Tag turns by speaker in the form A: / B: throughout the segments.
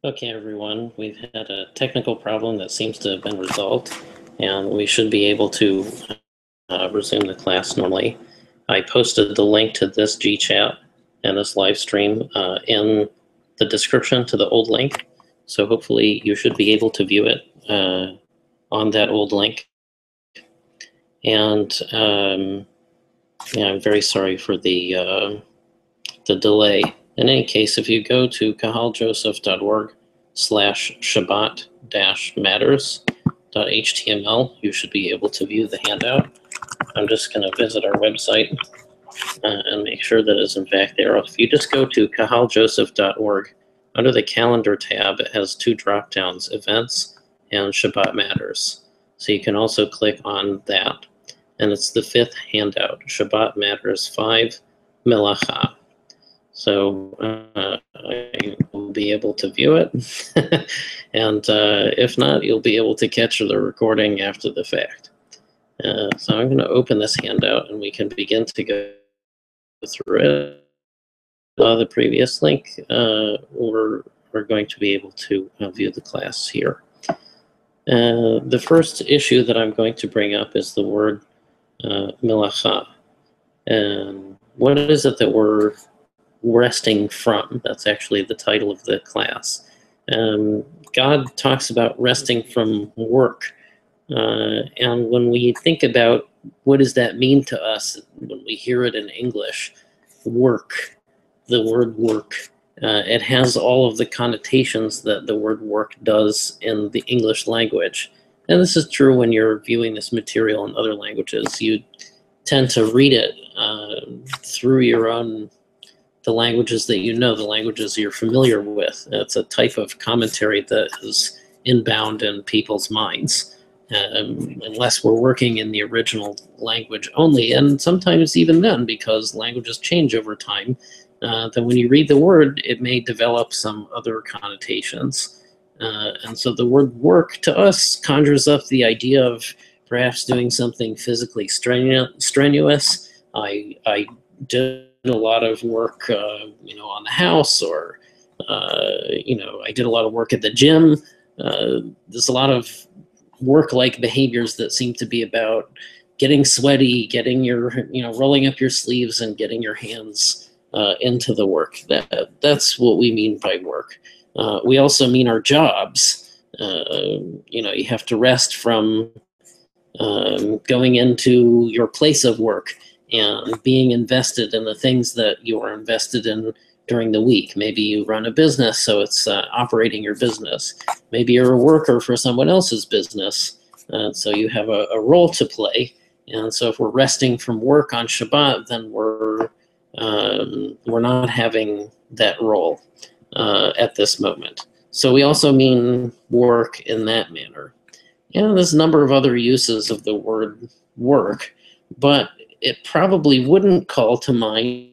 A: Okay, everyone, we've had a technical problem that seems to have been resolved, and we should be able to resume the class normally. I posted the link to this GChat and this live stream in the description to the old link, so hopefully you should be able to view it on that old link. And yeah, I'm very sorry for the delay. In any case, if you go to kahaljoseph.org/shabbat-matters.html, you should be able to view the handout. I'm just going to visit our website and make sure that it's in fact there. If you just go to kahaljoseph.org, under the calendar tab, it has two drop downs, events and Shabbat Matters. So you can also click on that. And it's the fifth handout, Shabbat Matters 5, Melakhot. So I will be able to view it. And if not, you'll be able to catch the recording after the fact. So I'm going to open this handout and we can begin to go through it. The previous link, we're going to be able to view the class here. The first issue that I'm going to bring up is the word Melakhot. And what is it that we're resting from? That's actually the title of the class. God talks about resting from work. And when we think about what does that mean to us when we hear it in English, work, the word work, it has all of the connotations that the word work does in the English language. And this is true when you're viewing this material in other languages. You tend to read it through your own, the languages that you know, the languages you're familiar with. It's a type of commentary that is inbound in people's minds, unless we're working in the original language only. And sometimes even then, because languages change over time, then when you read the word, it may develop some other connotations. And so the word work to us conjures up the idea of perhaps doing something physically strenuous. I did a lot of work, on the house, or, I did a lot of work at the gym. There's a lot of work-like behaviors that seem to be about getting sweaty, getting your, rolling up your sleeves and getting your hands into the work. That's what we mean by work. We also mean our jobs. You have to rest from going into your place of work and being invested in the things that you are invested in during the week. Maybe you run a business, so it's operating your business. Maybe you're a worker for someone else's business, so you have a role to play. And so if we're resting from work on Shabbat, then we're not having that role at this moment. So we also mean work in that manner. There's a number of other uses of the word work, but it probably wouldn't call to mind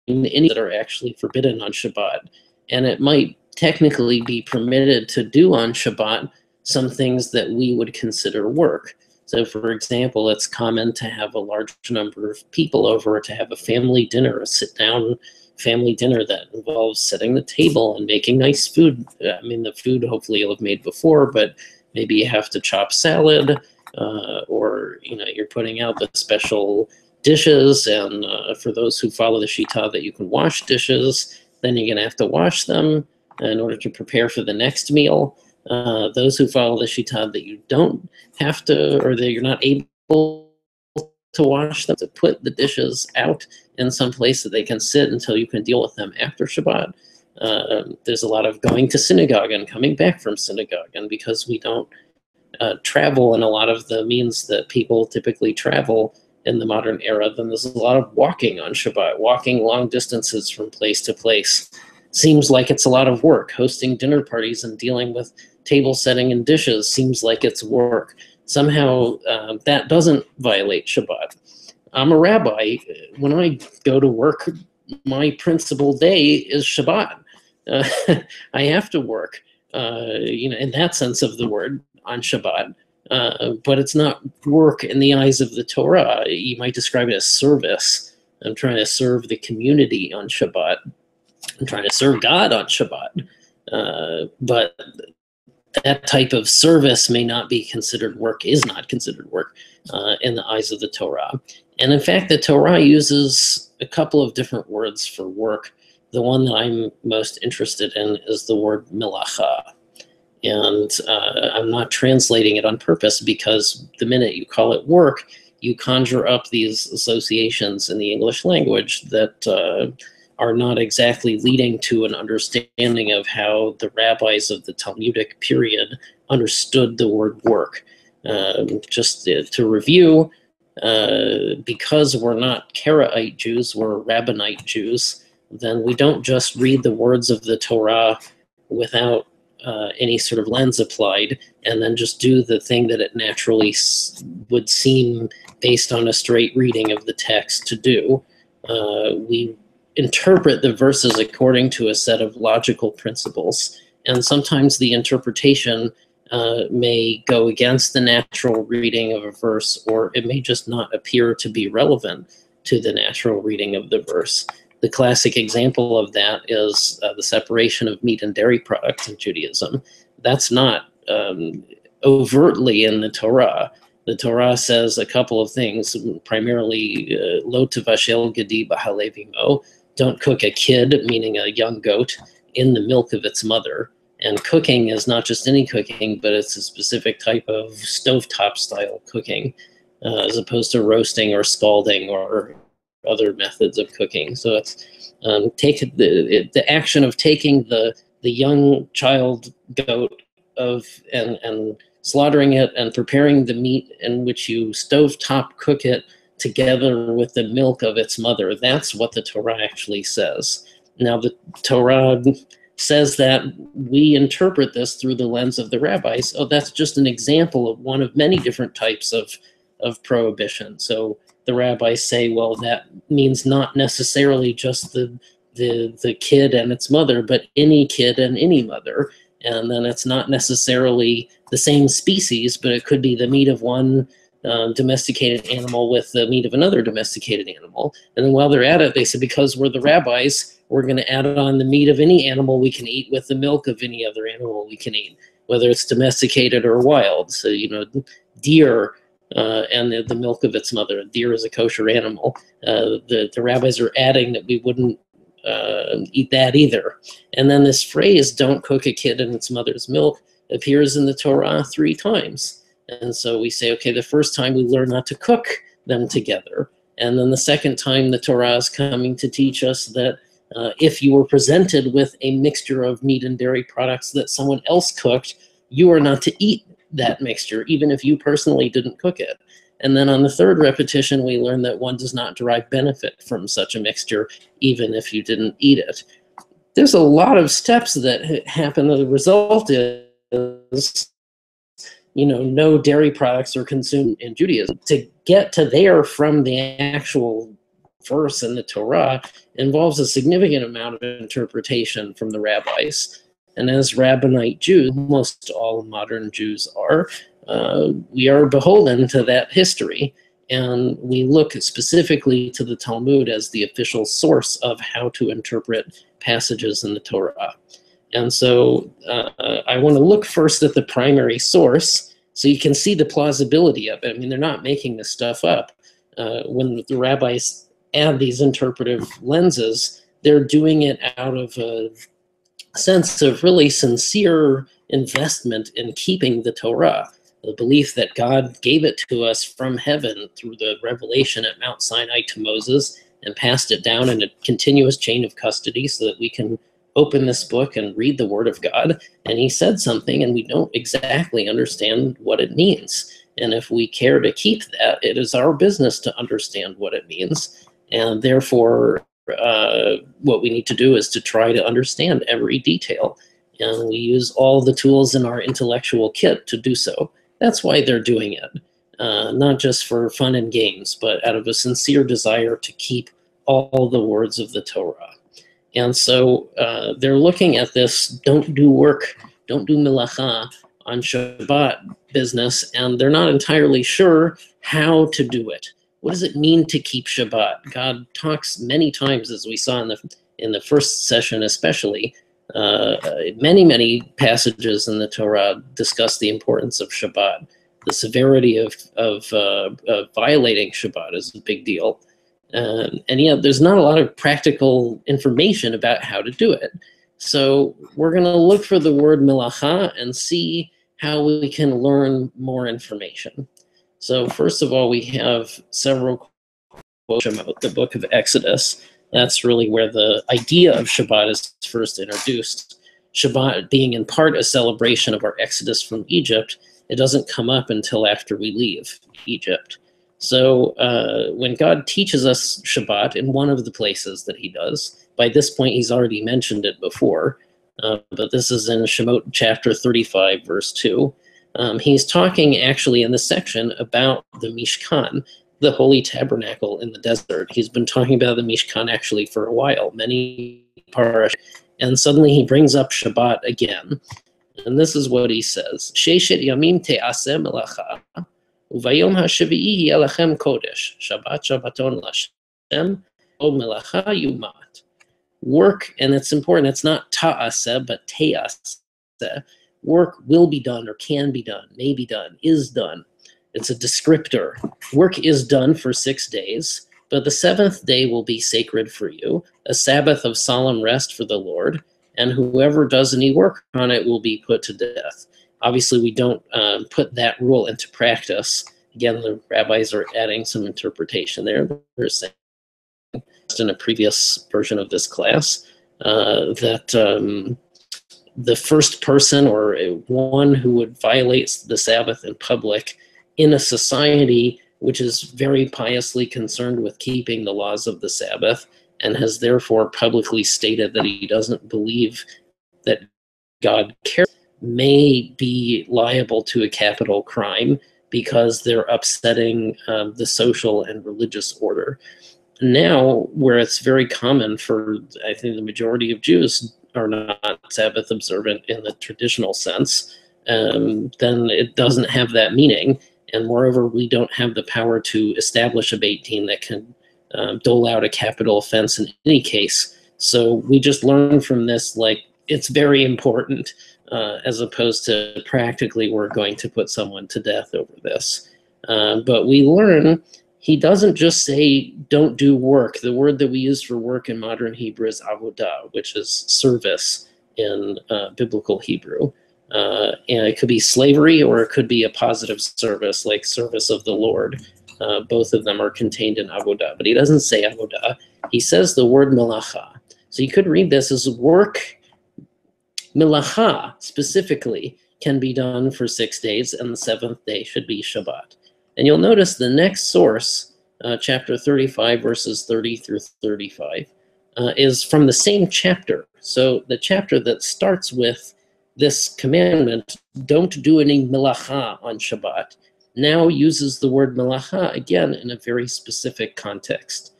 A: any that are actually forbidden on Shabbat. And it might technically be permitted to do on Shabbat some things that we would consider work. So for example, it's common to have a large number of people over, to have a family dinner, a sit-down family dinner that involves setting the table and making nice food. I mean, the food hopefully you'll have made before, but maybe you have to chop salad, or you're putting out the special dishes, and for those who follow the shita that you can wash dishes, then you're going to have to wash them in order to prepare for the next meal. Those who follow the shita that you don't have to, or that you're not able to wash them, to put the dishes out in some place that they can sit until you can deal with them after Shabbat. There's a lot of going to synagogue and coming back from synagogue, and because we don't travel in a lot of the means that people typically travel in the modern era, then there's a lot of walking on Shabbat. Walking long distances from place to place seems like it's a lot of work. Hosting dinner parties and dealing with table setting and dishes seems like it's work. Somehow that doesn't violate Shabbat. I'm a rabbi. When I go to work, my principal day is Shabbat. I have to work, in that sense of the word, on Shabbat. But it's not work in the eyes of the Torah. You might describe it as service. I'm trying to serve the community on Shabbat. I'm trying to serve God on Shabbat. But that type of service may not be considered work, is not considered work in the eyes of the Torah. And in fact, the Torah uses a couple of different words for work. The one that I'm most interested in is the word melacha. And I'm not translating it on purpose, because the minute you call it work, you conjure up these associations in the English language that are not exactly leading to an understanding of how the rabbis of the Talmudic period understood the word work. Just to review, because we're not Karaite Jews, we're Rabbinite Jews, then we don't just read the words of the Torah without any sort of lens applied, and then just do the thing that it naturally would seem based on a straight reading of the text to do. We interpret the verses according to a set of logical principles, and sometimes the interpretation may go against the natural reading of a verse, or it may just not appear to be relevant to the natural reading of the verse. The classic example of that is the separation of meat and dairy products in Judaism. That's not overtly in the Torah. The Torah says a couple of things, primarily lo tevashel gedi b'halevimo, don't cook a kid, meaning a young goat, in the milk of its mother. And cooking is not just any cooking, but it's a specific type of stovetop style cooking, as opposed to roasting or scalding or other methods of cooking. So it's take the action of taking the young child goat and slaughtering it and preparing the meat in which you stovetop cook it together with the milk of its mother. That's what the Torah actually says. Now, the Torah says that we interpret this through the lens of the rabbis. Oh, that's just an example of one of many different types of prohibition. So the rabbis say, well, that means not necessarily just the kid and its mother, but any kid and any mother. And then it's not necessarily the same species, but it could be the meat of one domesticated animal with the meat of another domesticated animal. And then while they're at it, they said, because we're the rabbis, we're going to add on the meat of any animal we can eat with the milk of any other animal we can eat, whether it's domesticated or wild. So, deer and the milk of its mother. Deer is a kosher animal. The rabbis are adding that we wouldn't eat that either. And then this phrase, don't cook a kid in its mother's milk, appears in the Torah 3 times. And so we say, okay, the first time we learn not to cook them together. And then the second time the Torah is coming to teach us that if you were presented with a mixture of meat and dairy products that someone else cooked, you are not to eat that mixture, even if you personally didn't cook it. And then on the third repetition, we learn that one does not derive benefit from such a mixture, even if you didn't eat it. There's a lot of steps that happen. The result is, no dairy products are consumed in Judaism. To get to there from the actual verse in the Torah involves a significant amount of interpretation from the rabbis. And as Rabbinite Jews, most all modern Jews are, we are beholden to that history. And we look specifically to the Talmud as the official source of how to interpret passages in the Torah. And so I want to look first at the primary source so you can see the plausibility of it. I mean, they're not making this stuff up. When the rabbis add these interpretive lenses, they're doing it out of a sense of really sincere investment in keeping the Torah, the belief that God gave it to us from heaven through the revelation at Mount Sinai to Moses and passed it down in a continuous chain of custody so that we can open this book and read the Word of God. And he said something and we don't exactly understand what it means. And if we care to keep that, it is our business to understand what it means. And therefore, what we need to do is to try to understand every detail. And we use all the tools in our intellectual kit to do so. That's why they're doing it, not just for fun and games, but out of a sincere desire to keep all the words of the Torah. And so they're looking at this don't do work, don't do melacha on Shabbat business, and they're not entirely sure how to do it. What does it mean to keep Shabbat? God talks many times, as we saw in the first session especially, Many passages in the Torah discuss the importance of Shabbat. The severity of violating Shabbat is a big deal. And yet there's not a lot of practical information about how to do it. So we're going to look for the word melacha and see how we can learn more information. So first of all, we have several quotes from the book of Exodus. That's really where the idea of Shabbat is first introduced. Shabbat being in part a celebration of our exodus from Egypt, it doesn't come up until after we leave Egypt. So when God teaches us Shabbat in one of the places that he does, by this point he's already mentioned it before, but this is in Shemot chapter 35, verse 2. He's talking actually in this section about the Mishkan, the holy tabernacle in the desert. He's been talking about the Mishkan actually for a while, many parash, and suddenly he brings up Shabbat again. And this is what he says: Sheshet yamim te'aseh melacha, uvayom ha'shevi'i yeh lechem kodesh, Shabbat Shabbaton l'Hashem, o melacha yumat. Work, and it's important, it's not ta'aseh, but te'aseh. Work will be done, or can be done, may be done, is done. It's a descriptor. Work is done for 6 days, but the seventh day will be sacred for you, a Sabbath of solemn rest for the Lord, and whoever does any work on it will be put to death. Obviously, we don't put that rule into practice. Again, the rabbis are adding some interpretation there. They're saying in a previous version of this class that the first person or one who would violate the Sabbath in public in a society which is very piously concerned with keeping the laws of the Sabbath and has therefore publicly stated that he doesn't believe that God cares, may be liable to a capital crime because they're upsetting the social and religious order. Now, where it's very common for, I think, the majority of Jews are not Sabbath observant in the traditional sense, then it doesn't have that meaning. And moreover, we don't have the power to establish a Beit Din that can dole out a capital offense in any case. So we just learn from this, like, it's very important, as opposed to practically we're going to put someone to death over this. But we learn he doesn't just say don't do work. The word that we use for work in modern Hebrew is avodah, which is service in biblical Hebrew. And it could be slavery or it could be a positive service, like service of the Lord. Both of them are contained in avodah, but he doesn't say avodah. He says the word melacha. So you could read this as work. Melacha specifically can be done for 6 days, and the seventh day should be Shabbat. And you'll notice the next source, chapter 35, verses 30 through 35, is from the same chapter. So the chapter that starts with this commandment, don't do any melacha on Shabbat, now uses the word melacha again in a very specific context.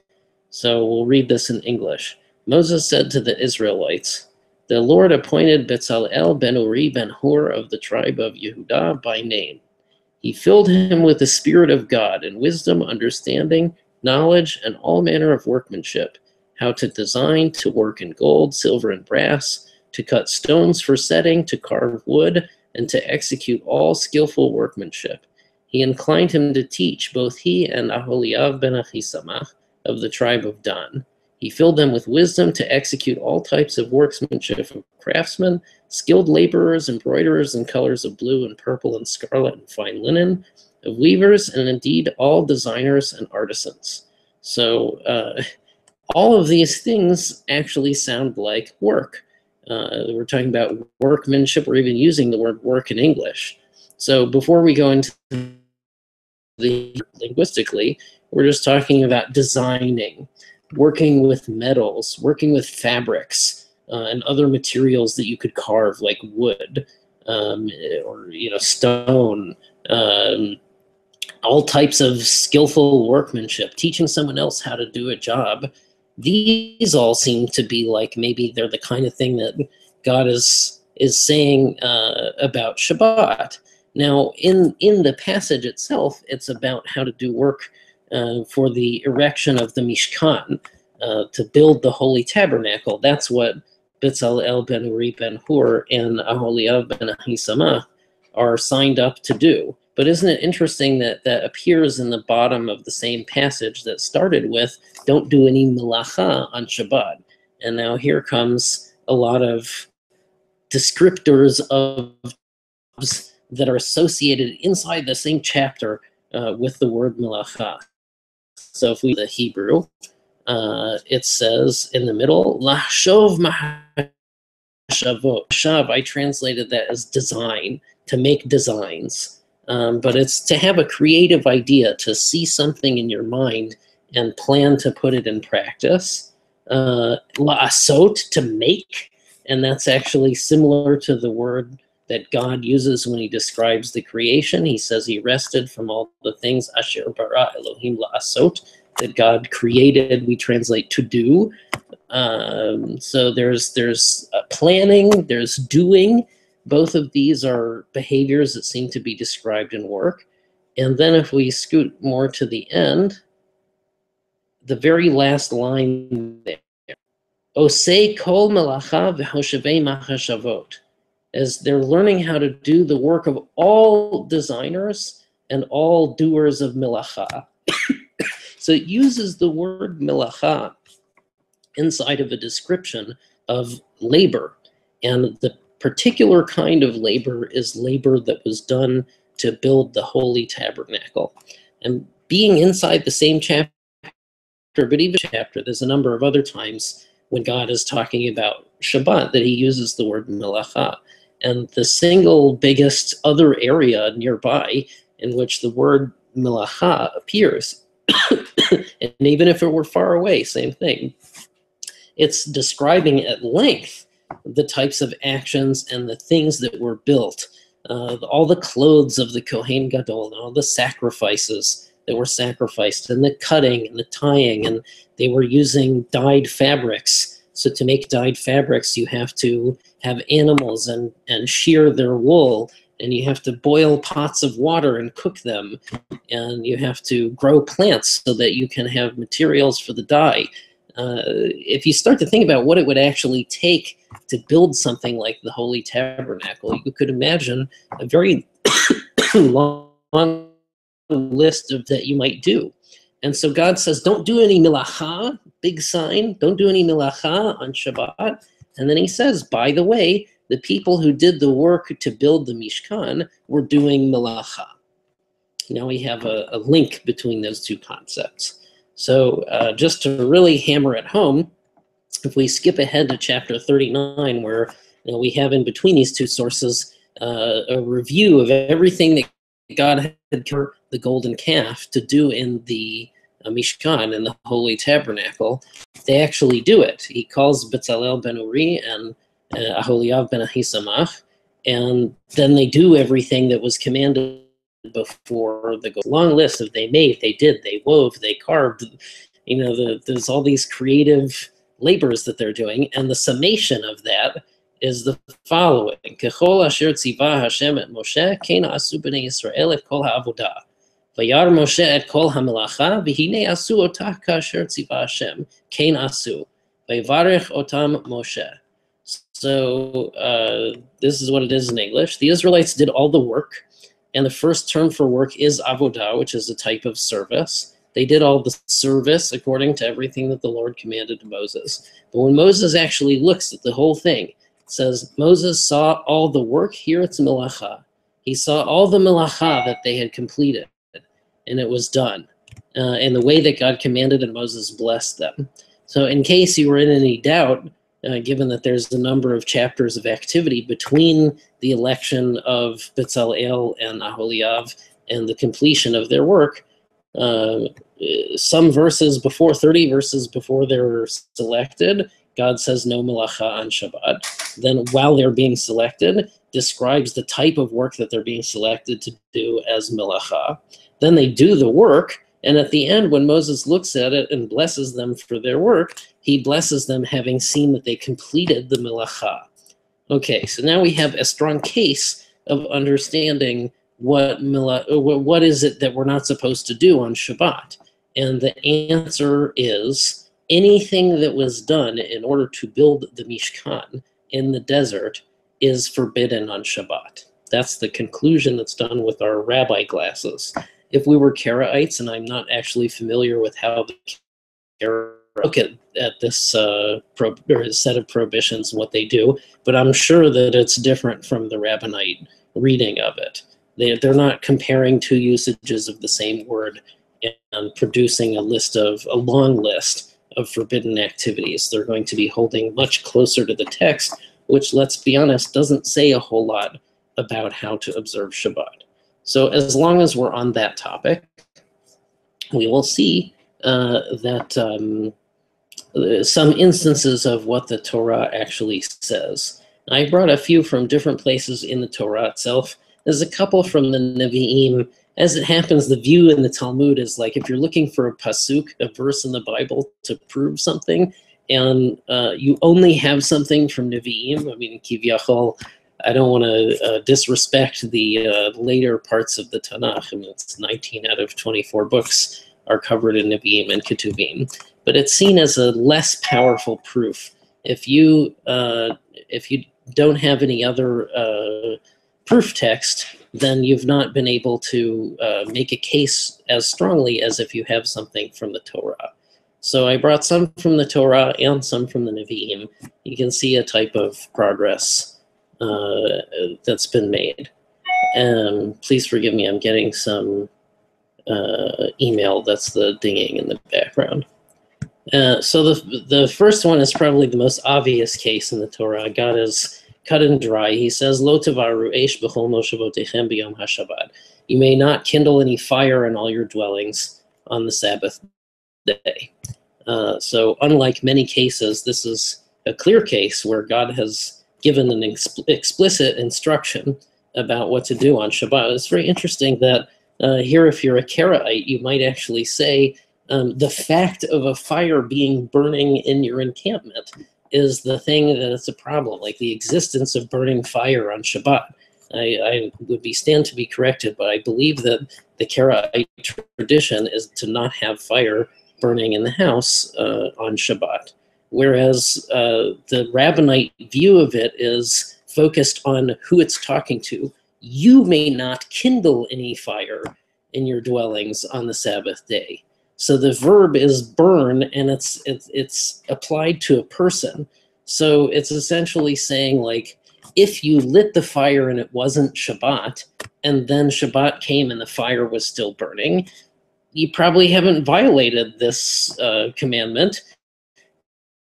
A: So we'll read this in English. Moses said to the Israelites, the Lord appointed Bezalel ben Uri ben Hur of the tribe of Yehudah by name. He filled him with the Spirit of God and wisdom, understanding, knowledge, and all manner of workmanship, how to design, to work in gold, silver, and brass, to cut stones for setting, to carve wood, and to execute all skillful workmanship. He inclined him to teach, both he and Aholiav ben Achisamach of the tribe of Dan. He filled them with wisdom to execute all types of workmanship of craftsmen, skilled laborers, embroiderers in colors of blue and purple and scarlet and fine linen, of weavers, and indeed all designers and artisans. So all of these things actually sound like work. We're talking about workmanship. We're even using the word work in English. So before we go into the linguistically, we're just talking about designing, working with metals, working with fabrics, and other materials that you could carve, like wood, or stone, all types of skillful workmanship, teaching someone else how to do a job. These all seem to be like maybe they're the kind of thing that God is saying about Shabbat. Now, in the passage itself, it's about how to do work for the erection of the Mishkan, to build the Holy Tabernacle. That's what Bezalel ben Uri ben Hur and Aholiav ben Ahisamach are signed up to do. But isn't it interesting that that appears in the bottom of the same passage that started with, don't do any melacha on Shabbat. And now here comes a lot of descriptors of that are associated inside the same chapter with the word melacha. So if we the Hebrew, it says in the middle, Lashov mahashavot. Shav, I translated that as design, to make designs. But it's to have a creative idea, to see something in your mind and plan to put it in practice. La'asot, to make, and that's actually similar to the word that God uses when he describes the creation. He says he rested from all the things, Asher bara Elohim la'asot, that God created, we translate to do. So there's planning, there's doing. Both of these are behaviors that seem to be described in work. And then if we scoot more to the end, the very last line there, Osei kol melacha v'hoshevei machashavot, as they're learning how to do the work of all designers and all doers of melacha. So it uses the word melacha inside of a description of labor. And the particular kind of labor is labor that was done to build the Holy Tabernacle. And being inside the same chapter, but even chapter, there's a number of other times when God is talking about Shabbat that he uses the word melacha. And the single biggest other area nearby in which the word melacha appears, and even if it were far away, same thing, it's describing at length the types of actions and the things that were built, all the clothes of the Kohen Gadol, and all the sacrifices that were sacrificed, and the cutting and the tying, and they were using dyed fabrics. So to make dyed fabrics, you have to have animals and shear their wool, and you have to boil pots of water and cook them, and you have to grow plants so that you can have materials for the dye. If you start to think about what it would actually take to build something like the Holy Tabernacle, you could imagine a very long list of that you might do. And so God says, don't do any milacha, big sign, don't do any milacha on Shabbat. And then he says, by the way, the people who did the work to build the Mishkan were doing milacha. Now we have a link between those two concepts. So just to really hammer it home, if we skip ahead to chapter 39, where we have in between these two sources a review of everything that God had given the golden calf to do in the Mishkan, in the Holy Tabernacle, they actually do it. He calls Bezalel ben Uri and Aholiav ben Ahisamach, and then they do everything that was commanded before. The long list of they made, they did, they wove, they carved. There's all these creative labors that they're doing, and the summation of that is the following: Kechol asher tziva Hashem et Moshe, ken asu bnei Yisrael et kol ha'avodah. Vayar Moshe et kol ha'melacha, v'hinei asu otah kasher tziva Hashem, ken asu. Vayivarech otam Moshe. So this is what it is in English. The Israelites did all the work, and the first term for work is avodah, which is a type of service. They did all the service according to everything that the Lord commanded to Moses. But when Moses actually looks at the whole thing, it says Moses saw all the work. Here it's melacha. He saw all the melacha that they had completed, and it was done in the way that God commanded, and Moses blessed them. So in case you were in any doubt, given that there's a number of chapters of activity between the election of Bezalel and Aholiav and the completion of their work, some verses before, 30 verses before they're selected, God says no melacha on Shabbat. Then while they're being selected, describes the type of work that they're being selected to do as melacha. Then they do the work, and at the end, when Moses looks at it and blesses them for their work, he blesses them having seen that they completed the melacha. Okay, so now we have a strong case of understanding what is it that we're not supposed to do on Shabbat. And the answer is anything that was done in order to build the Mishkan in the desert is forbidden on Shabbat. That's the conclusion that's done with our rabbi glasses. If we were Karaites, and I'm not actually familiar with how the Karaites look at this set of prohibitions and what they do, but I'm sure that it's different from the Rabbinite reading of it. They're not comparing two usages of the same word and producing a long list of forbidden activities. They're going to be holding much closer to the text, which, let's be honest, doesn't say a whole lot about how to observe Shabbat. So as long as we're on that topic, we will see that some instances of what the Torah actually says. I brought a few from different places in the Torah itself. There's a couple from the Nevi'im. As it happens, the view in the Talmud is like if you're looking for a pasuk, a verse in the Bible to prove something, and you only have something from Nevi'im, I mean, Kivyachol, I don't want to disrespect the later parts of the Tanakh. I mean, it's 19 out of 24 books are covered in Nevi'im and Ketuvim, but it's seen as a less powerful proof. If you don't have any other proof text, then you've not been able to make a case as strongly as if you have something from the Torah. So I brought some from the Torah and some from the Nevi'im. You can see a type of progress that's been made. Please forgive me, I'm getting some email. That's the dinging in the background. So the first one is probably the most obvious case in the Torah. God is cut and dry. He says, "Lo tavaru eish b'chol moshavotechem b'yom haShabbat." You may not kindle any fire in all your dwellings on the Sabbath day. So unlike many cases, this is a clear case where God has given an explicit instruction about what to do on Shabbat. It's very interesting that here, if you're a Karaite, you might actually say the fact of a fire burning in your encampment is the thing that it's a problem, like the existence of burning fire on Shabbat. I would stand to be corrected, but I believe that the Karaite tradition is to not have fire burning in the house on Shabbat. Whereas the Rabbinite view of it is focused on who it's talking to. You may not kindle any fire in your dwellings on the Sabbath day. So the verb is burn, and it's applied to a person. So it's essentially saying, like, if you lit the fire and it wasn't Shabbat, and then Shabbat came and the fire was still burning, you probably haven't violated this commandment,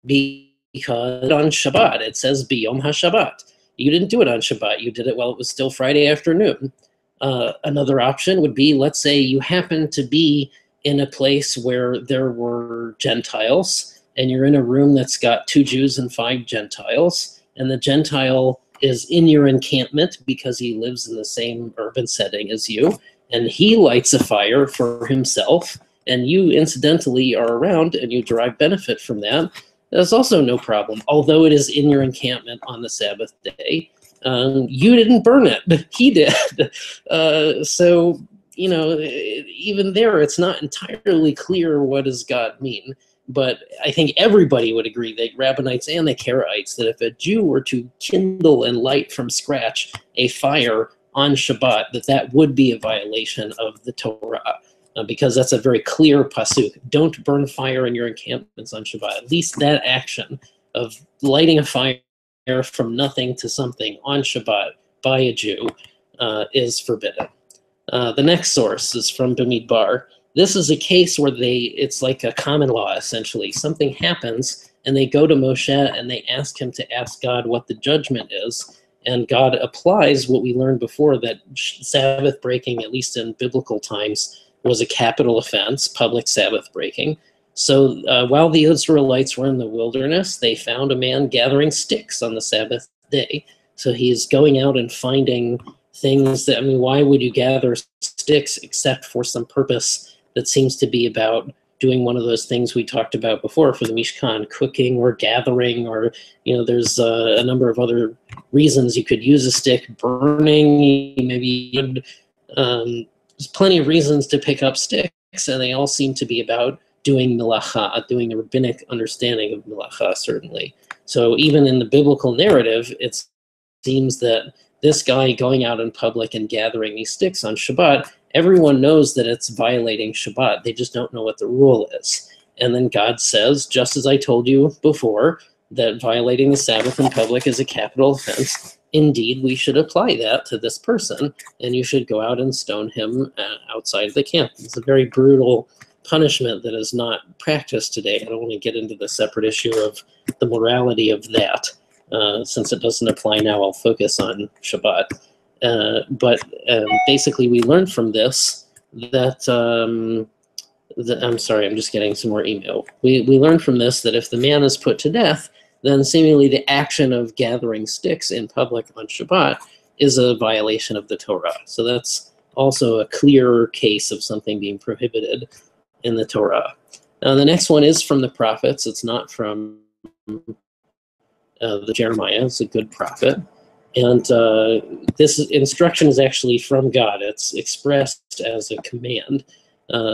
A: because on Shabbat it says B'yom HaShabbat. You didn't do it on Shabbat. You did it while it was still Friday afternoon. Another option would be, let's say you happen to be in a place where there were Gentiles, and you're in a room that's got 2 Jews and 5 Gentiles, and the Gentile is in your encampment because he lives in the same urban setting as you, and he lights a fire for himself, and you incidentally are around and you derive benefit from that. There's also no problem, although it is in your encampment on the Sabbath day. You didn't burn it, he did. So, you know, even there, it's not entirely clear what does God mean. But I think everybody would agree, the Rabbinites and the Karaites, that if a Jew were to kindle and light from scratch a fire on Shabbat, that would be a violation of the Torah, because that's a very clear pasuk. Don't burn fire in your encampments on Shabbat. At least that action of lighting a fire from nothing to something on Shabbat by a Jew is forbidden. The next source is from Bamidbar. This is a case where it's like a common law, essentially. Something happens, and they go to Moshe, and they ask him to ask God what the judgment is. And God applies what we learned before, that Sabbath breaking, at least in biblical times, was a capital offense, public Sabbath breaking. So while the Israelites were in the wilderness, they found a man gathering sticks on the Sabbath day. So he's going out and finding things that, I mean, why would you gather sticks except for some purpose that seems to be about doing one of those things we talked about before for the Mishkan, cooking or gathering, or, you know, there's a number of other reasons you could use a stick, burning, maybe there's plenty of reasons to pick up sticks, and they all seem to be about doing melacha, doing a rabbinic understanding of melacha, certainly. So even in the biblical narrative, it seems that this guy going out in public and gathering these sticks on Shabbat, everyone knows that it's violating Shabbat. They just don't know what the rule is. And then God says, just as I told you before, that violating the Sabbath in public is a capital offense. Indeed, we should apply that to this person, and you should go out and stone him outside the camp. It's a very brutal punishment that is not practiced today. I don't want to get into the separate issue of the morality of that. Since it doesn't apply now, I'll focus on Shabbat. But basically, we learned from this that, I'm sorry, I'm just getting some more email. We learned from this that if the man is put to death, then seemingly the action of gathering sticks in public on Shabbat is a violation of the Torah. So that's also a clear case of something being prohibited in the Torah. Now, the next one is from the prophets. It's not from the Jeremiah. It's a good prophet. And this instruction is actually from God. It's expressed as a command.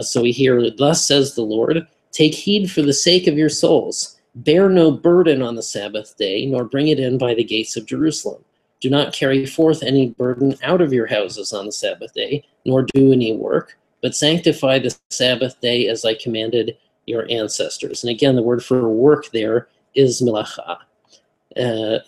A: So we hear, thus says the Lord, take heed for the sake of your souls. Bear no burden on the Sabbath day, nor bring it in by the gates of Jerusalem. Do not carry forth any burden out of your houses on the Sabbath day, nor do any work, but sanctify the Sabbath day as I commanded your ancestors. And again, the word for work there is melacha.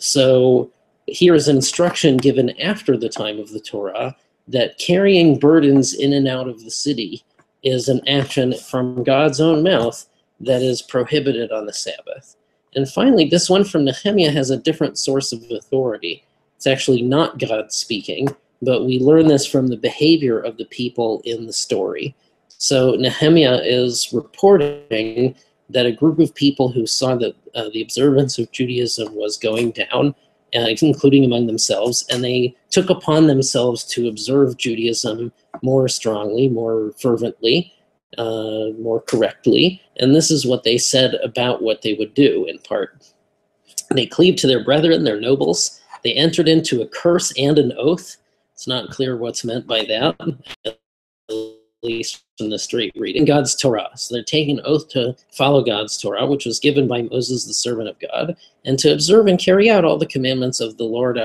A: So here is instruction given after the time of the Torah that carrying burdens in and out of the city is an action from God's own mouth that is prohibited on the Sabbath. And finally, this one from Nehemiah has a different source of authority. It's actually not God speaking, but we learn this from the behavior of the people in the story. So Nehemiah is reporting that a group of people who saw that the observance of Judaism was going down, including among themselves, and they took upon themselves to observe Judaism more strongly, more fervently, more correctly. And this is what they said about what they would do, in part. They cleaved to their brethren, their nobles. They entered into a curse and an oath. It's not clear what's meant by that, at least from the straight reading. God's Torah. So they're taking an oath to follow God's Torah, which was given by Moses, the servant of God, and to observe and carry out all the commandments of the Lord,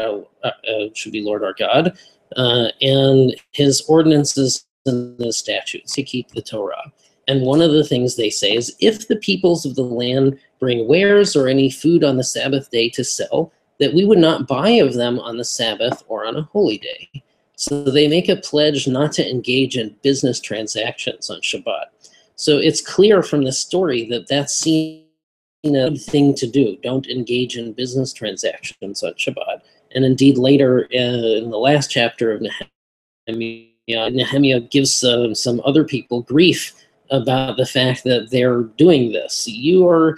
A: should be Lord our God, and his ordinances and the statutes, to keep the Torah. And one of the things they say is, if the peoples of the land bring wares or any food on the Sabbath day to sell, that we would not buy of them on the Sabbath or on a holy day. So they make a pledge not to engage in business transactions on Shabbat. So it's clear from the story that that's seen a good thing to do. Don't engage in business transactions on Shabbat. And indeed, later in the last chapter of Nehemiah gives some other people grief about the fact that they're doing this. You are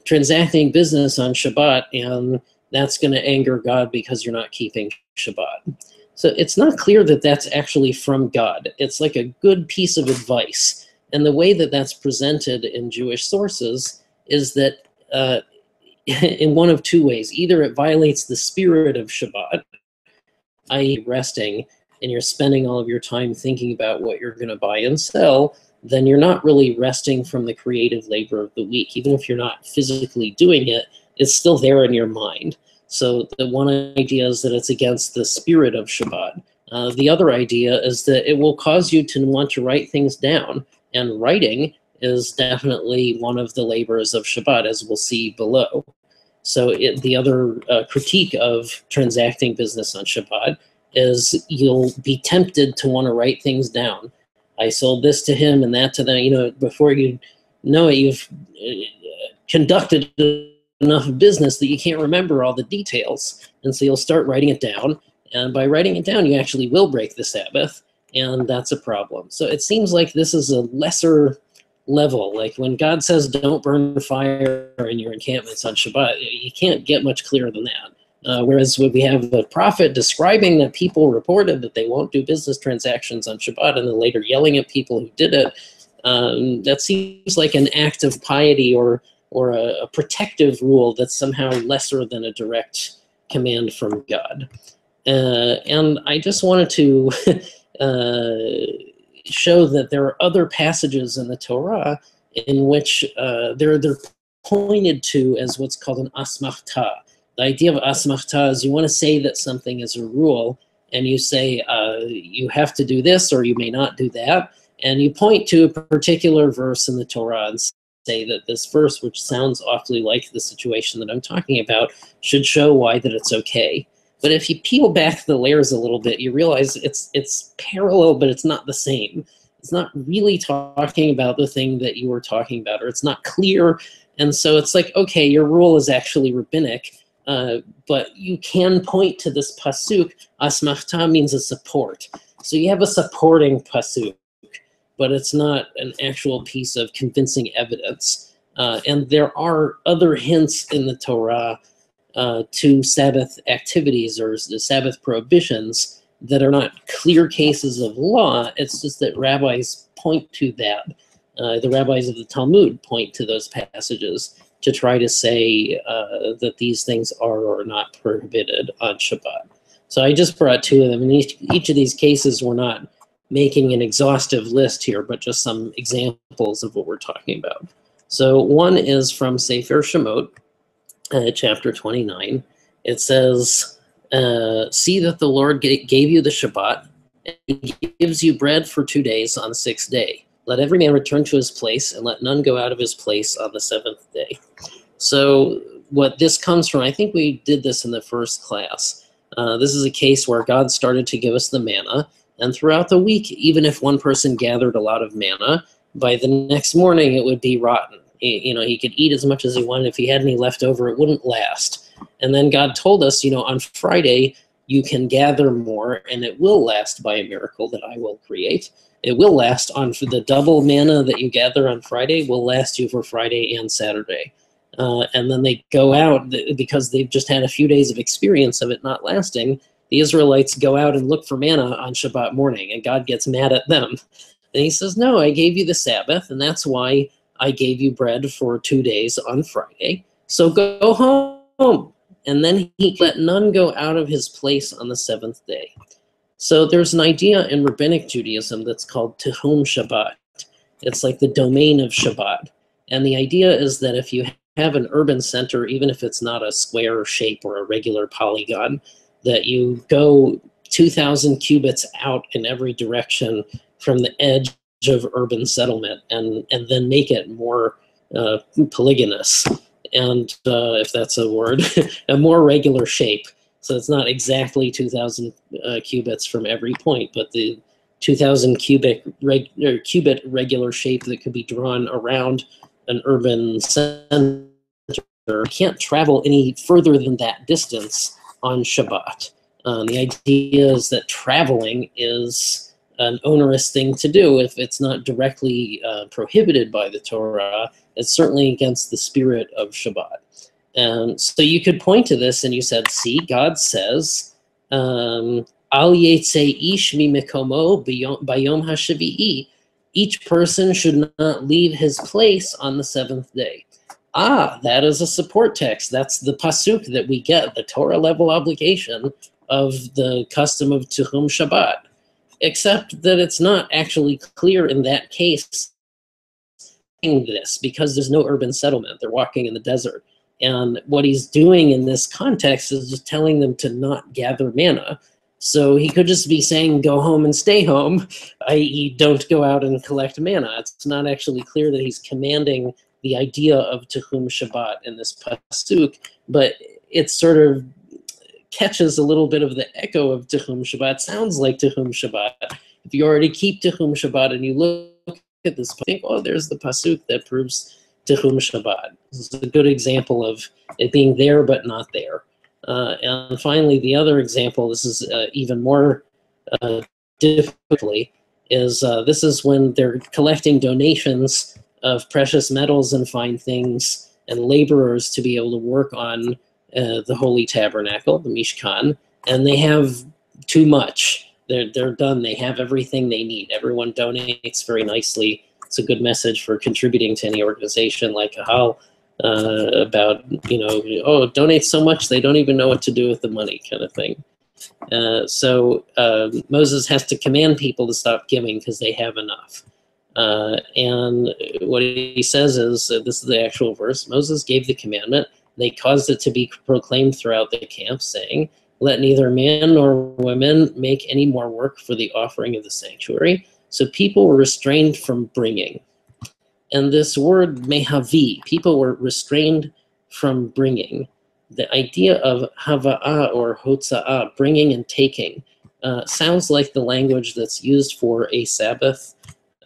A: transacting business on Shabbat, and that's going to anger God because you're not keeping Shabbat. So it's not clear that that's actually from God. It's like a good piece of advice. And the way that that's presented in Jewish sources is that in one of two ways. Either it violates the spirit of Shabbat, i.e. resting, and you're spending all of your time thinking about what you're going to buy and sell, then you're not really resting from the creative labor of the week. Even if you're not physically doing it, it's still there in your mind. So the one idea is that it's against the spirit of Shabbat. The other idea is that it will cause you to want to write things down, and writing is definitely one of the labors of Shabbat, as we'll see below. So the other critique of transacting business on Shabbat is you'll be tempted to want to write things down. I sold this to him and that to them. You know, before you know it, you've conducted enough business that you can't remember all the details. And so you'll start writing it down. And by writing it down, you actually will break the Sabbath. And that's a problem. So it seems like this is a lesser level. Like when God says, don't burn fire in your encampments on Shabbat, you can't get much clearer than that. Whereas when we have the prophet describing that people reported that they won't do business transactions on Shabbat and then later yelling at people who did it, that seems like an act of piety or a protective rule that's somehow lesser than a direct command from God. And I just wanted to show that there are other passages in the Torah in which they're pointed to as what's called an asmachta. The idea of asmachta is you want to say that something is a rule, and you say you have to do this or you may not do that, and you point to a particular verse in the Torah and say that this verse, which sounds awfully like the situation that I'm talking about, should show why that it's okay. But if you peel back the layers a little bit, you realize it's parallel, but it's not the same. It's not really talking about the thing that you were talking about, or it's not clear. And so it's like, okay, your rule is actually rabbinic, but you can point to this pasuk. Asmachta means a support. So you have a supporting pasuk, but it's not an actual piece of convincing evidence. And there are other hints in the Torah to Sabbath activities or the Sabbath prohibitions that are not clear cases of law. It's just that rabbis point to that. The rabbis of the Talmud point to those passages to try to say that these things are or are not prohibited on Shabbat. So I just brought two of them. In each of these cases, we're not making an exhaustive list here, but just some examples of what we're talking about. So one is from Sefer Shemot, chapter 29. It says, see that the Lord gave you the Shabbat, and he gives you bread for 2 days on the 6th day. Let every man return to his place, and let none go out of his place on the 7th day. So what this comes from, I think we did this in the first class. This is a case where God started to give us the manna, and throughout the week, even if one person gathered a lot of manna, by the next morning it would be rotten. He could eat as much as he wanted. If he had any left over, it wouldn't last. And then God told us, on Friday, you can gather more, and it will last by a miracle that I will create. It will last for the double manna that you gather on Friday will last you for Friday and Saturday. And then they go out, because they've just had a few days of experience of it not lasting. The Israelites go out and look for manna on Shabbat morning, and God gets mad at them. And he says, no, I gave you the Sabbath, and that's why I gave you bread for 2 days on Friday. So go home. And then he let none go out of his place on the 7th day. So there's an idea in Rabbinic Judaism that's called Tehum Shabbat. It's like the domain of Shabbat. And the idea is that if you have an urban center, even if it's not a square shape or a regular polygon, that you go 2,000 cubits out in every direction from the edge of urban settlement and then make it more polygonous. And if that's a word, a more regular shape. So it's not exactly 2,000 cubits from every point, but the 2,000 cubit regular shape that could be drawn around an urban center. You can't travel any further than that distance on Shabbat. The idea is that traveling is an onerous thing to do if it's not directly prohibited by the Torah. It's certainly against the spirit of Shabbat. So you could point to this and you said, see, God says, Al yetze ish mimikomo bayom hashavi'i. Each person should not leave his place on the 7th day. That is a support text. That's the pasuk that we get, the Torah level obligation of the custom of Tehum Shabbat. Except that it's not actually clear in that case this, because there's no urban settlement. They're walking in the desert. And what he's doing in this context is just telling them to not gather manna. So he could just be saying, go home and stay home, i.e. don't go out and collect manna. It's not actually clear that he's commanding the idea of Tehum Shabbat in this pasuk, but it sort of catches a little bit of the echo of Tehum Shabbat. Sounds like Tehum Shabbat. If you already keep Tehum Shabbat and you look at this, think, oh, there's the pasuk that proves Tehum Shabbat. This is a good example of it being there but not there. And finally, the other example, this is even more difficultly, is this is when they're collecting donations of precious metals and fine things and laborers to be able to work on the Holy Tabernacle, the Mishkan, and they have too much. They're done. They have everything they need. Everyone donates very nicely. It's a good message for contributing to any organization like Kahal about, donate so much they don't even know what to do with the money kind of thing. So Moses has to command people to stop giving because they have enough. And what he says is, this is the actual verse, Moses gave the commandment, they caused it to be proclaimed throughout the camp, saying, let neither man nor woman make any more work for the offering of the sanctuary. So people were restrained from bringing. And this word mehavi, people were restrained from bringing. The idea of hava'ah or hotza'ah, bringing and taking, sounds like the language that's used for a Sabbath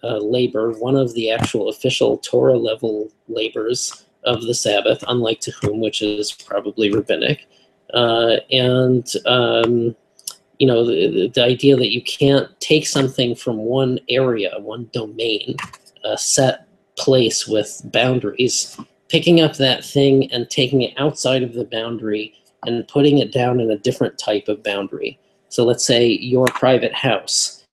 A: labor, one of the actual official Torah level labors of the Sabbath, unlike Tehum, which is probably rabbinic. You know, the idea that you can't take something from one area, one domain, a set place with boundaries, picking up that thing and taking it outside of the boundary and putting it down in a different type of boundary. So let's say your private house,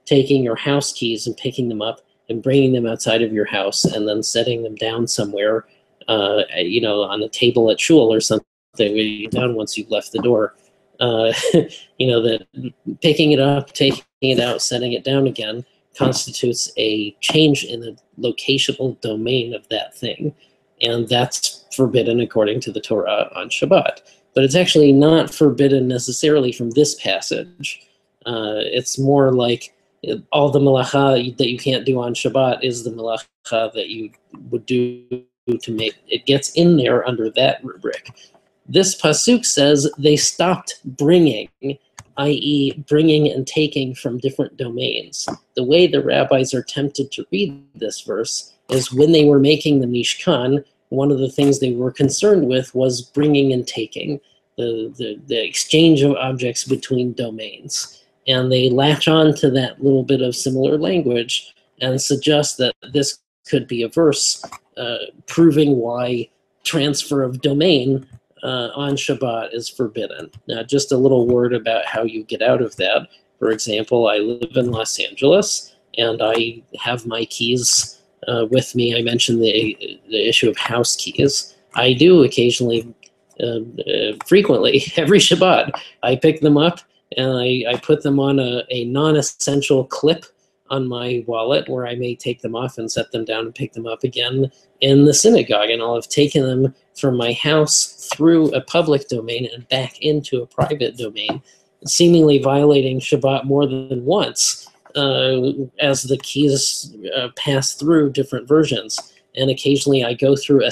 A: taking your house keys and picking them up and bringing them outside of your house and then setting them down somewhere, you know, on the table at shul or something, down once you've left the door. You know, that picking it up, taking it out, setting it down again constitutes a change in the locational domain of that thing. And that's forbidden according to the Torah on Shabbat. But it's actually not forbidden necessarily from this passage. It's more like all the melacha that you can't do on Shabbat is the melacha that you would do to make it gets in there under that rubric. This pasuk says they stopped bringing, i.e. bringing and taking from different domains. The way the rabbis are tempted to read this verse is when they were making the Mishkan, one of the things they were concerned with was bringing and taking, the exchange of objects between domains. And they latch on to that little bit of similar language and suggest that this could be a verse proving why transfer of domain on Shabbat is forbidden. Now, just a little word about how you get out of that. For example, I live in Los Angeles, and I have my keys with me. I mentioned the issue of house keys. I do occasionally, frequently, every Shabbat, I pick them up and I put them on a non-essential clip on my wallet where I may take them off and set them down and pick them up again in the synagogue. And I'll have taken them from my house through a public domain and back into a private domain, seemingly violating Shabbat more than once as the keys pass through different versions. And occasionally I go through a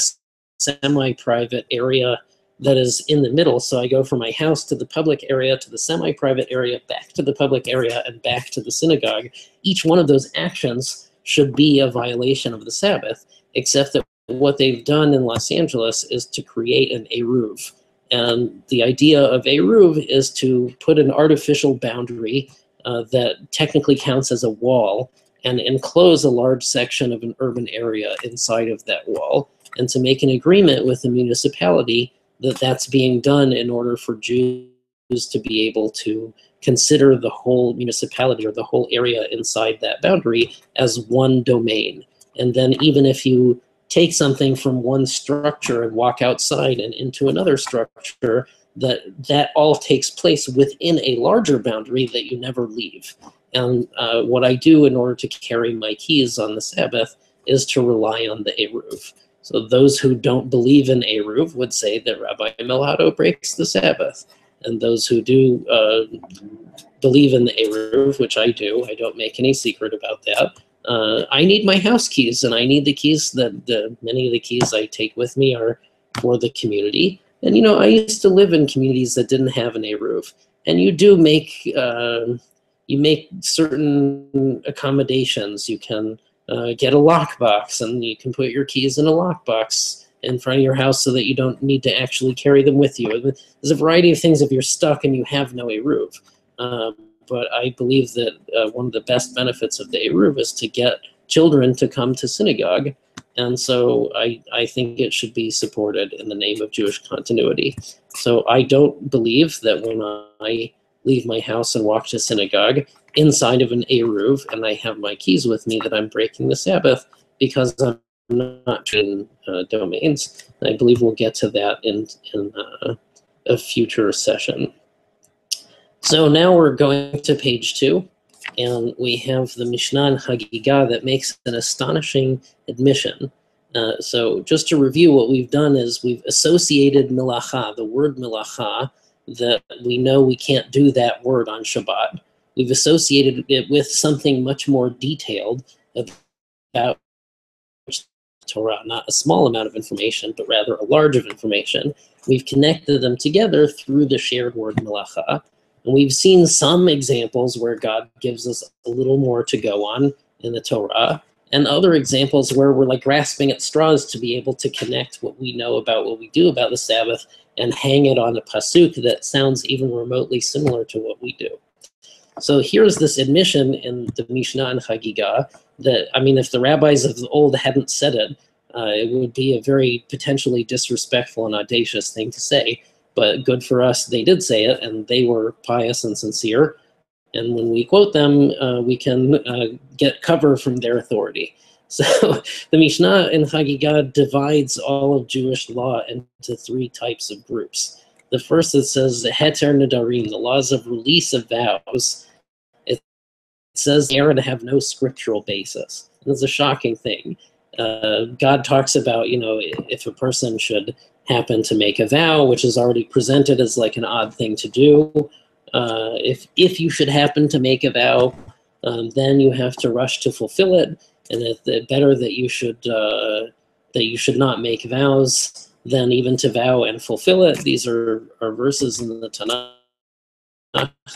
A: semi-private area that is in the middle. So I go from my house to the public area, to the semi-private area, back to the public area, and back to the synagogue. Each one of those actions should be a violation of the Sabbath, except that what they've done in Los Angeles is to create an eruv. And the idea of eruv is to put an artificial boundary that technically counts as a wall and enclose a large section of an urban area inside of that wall, and to make an agreement with the municipality that that's being done in order for Jews to be able to consider the whole municipality or the whole area inside that boundary as one domain. And then even if you take something from one structure and walk outside and into another structure, that all takes place within a larger boundary that you never leave. And what I do in order to carry my keys on the Sabbath is to rely on the eruv. So those who don't believe in eruv would say that Rabbi Melakhot breaks the Sabbath. And those who do believe in the eruv, which I do, I don't make any secret about that, I need my house keys, and I need the keys that many of the keys I take with me are for the community. And, you know, I used to live in communities that didn't have an eruv. And you do make, you make certain accommodations. You can get a lockbox, and you can put your keys in a lockbox in front of your house so that you don't need to actually carry them with you. There's a variety of things if you're stuck and you have no eruv. But I believe that one of the best benefits of the eruv is to get children to come to synagogue. And so I think it should be supported in the name of Jewish continuity. So I don't believe that when I leave my house and walk to synagogue inside of an eruv and I have my keys with me that I'm breaking the Sabbath, because I'm not in domains. I believe we'll get to that in a future session. So now we're going to page 2. And we have the Mishnah and Hagigah that makes an astonishing admission. So just to review, what we've done is we've associated melacha, the word melacha, that we know we can't do that word on Shabbat. We've associated it with something much more detailed about Torah, not a small amount of information, but rather a large of information. We've connected them together through the shared word melacha. And we've seen some examples where God gives us a little more to go on in the Torah, and other examples where we're like grasping at straws to be able to connect what we know about what we do about the Sabbath and hang it on a pasuk that sounds even remotely similar to what we do. So here's this admission in the Mishnah and Hagigah that, I mean, if the rabbis of the old hadn't said it, it would be a very potentially disrespectful and audacious thing to say. But good for us, they did say it, and they were pious and sincere. And when we quote them, we can get cover from their authority. So the Mishnah in Hagigah divides all of Jewish law into three types of groups. The first, it says the Heter Nedarim, the laws of release of vows. It says they are to have no scriptural basis. And it's a shocking thing. God talks about, if a person should happen to make a vow, which is already presented as like an odd thing to do. If you should happen to make a vow, then you have to rush to fulfill it, and it's better that you should not make vows than even to vow and fulfill it. These are verses in the Tanakh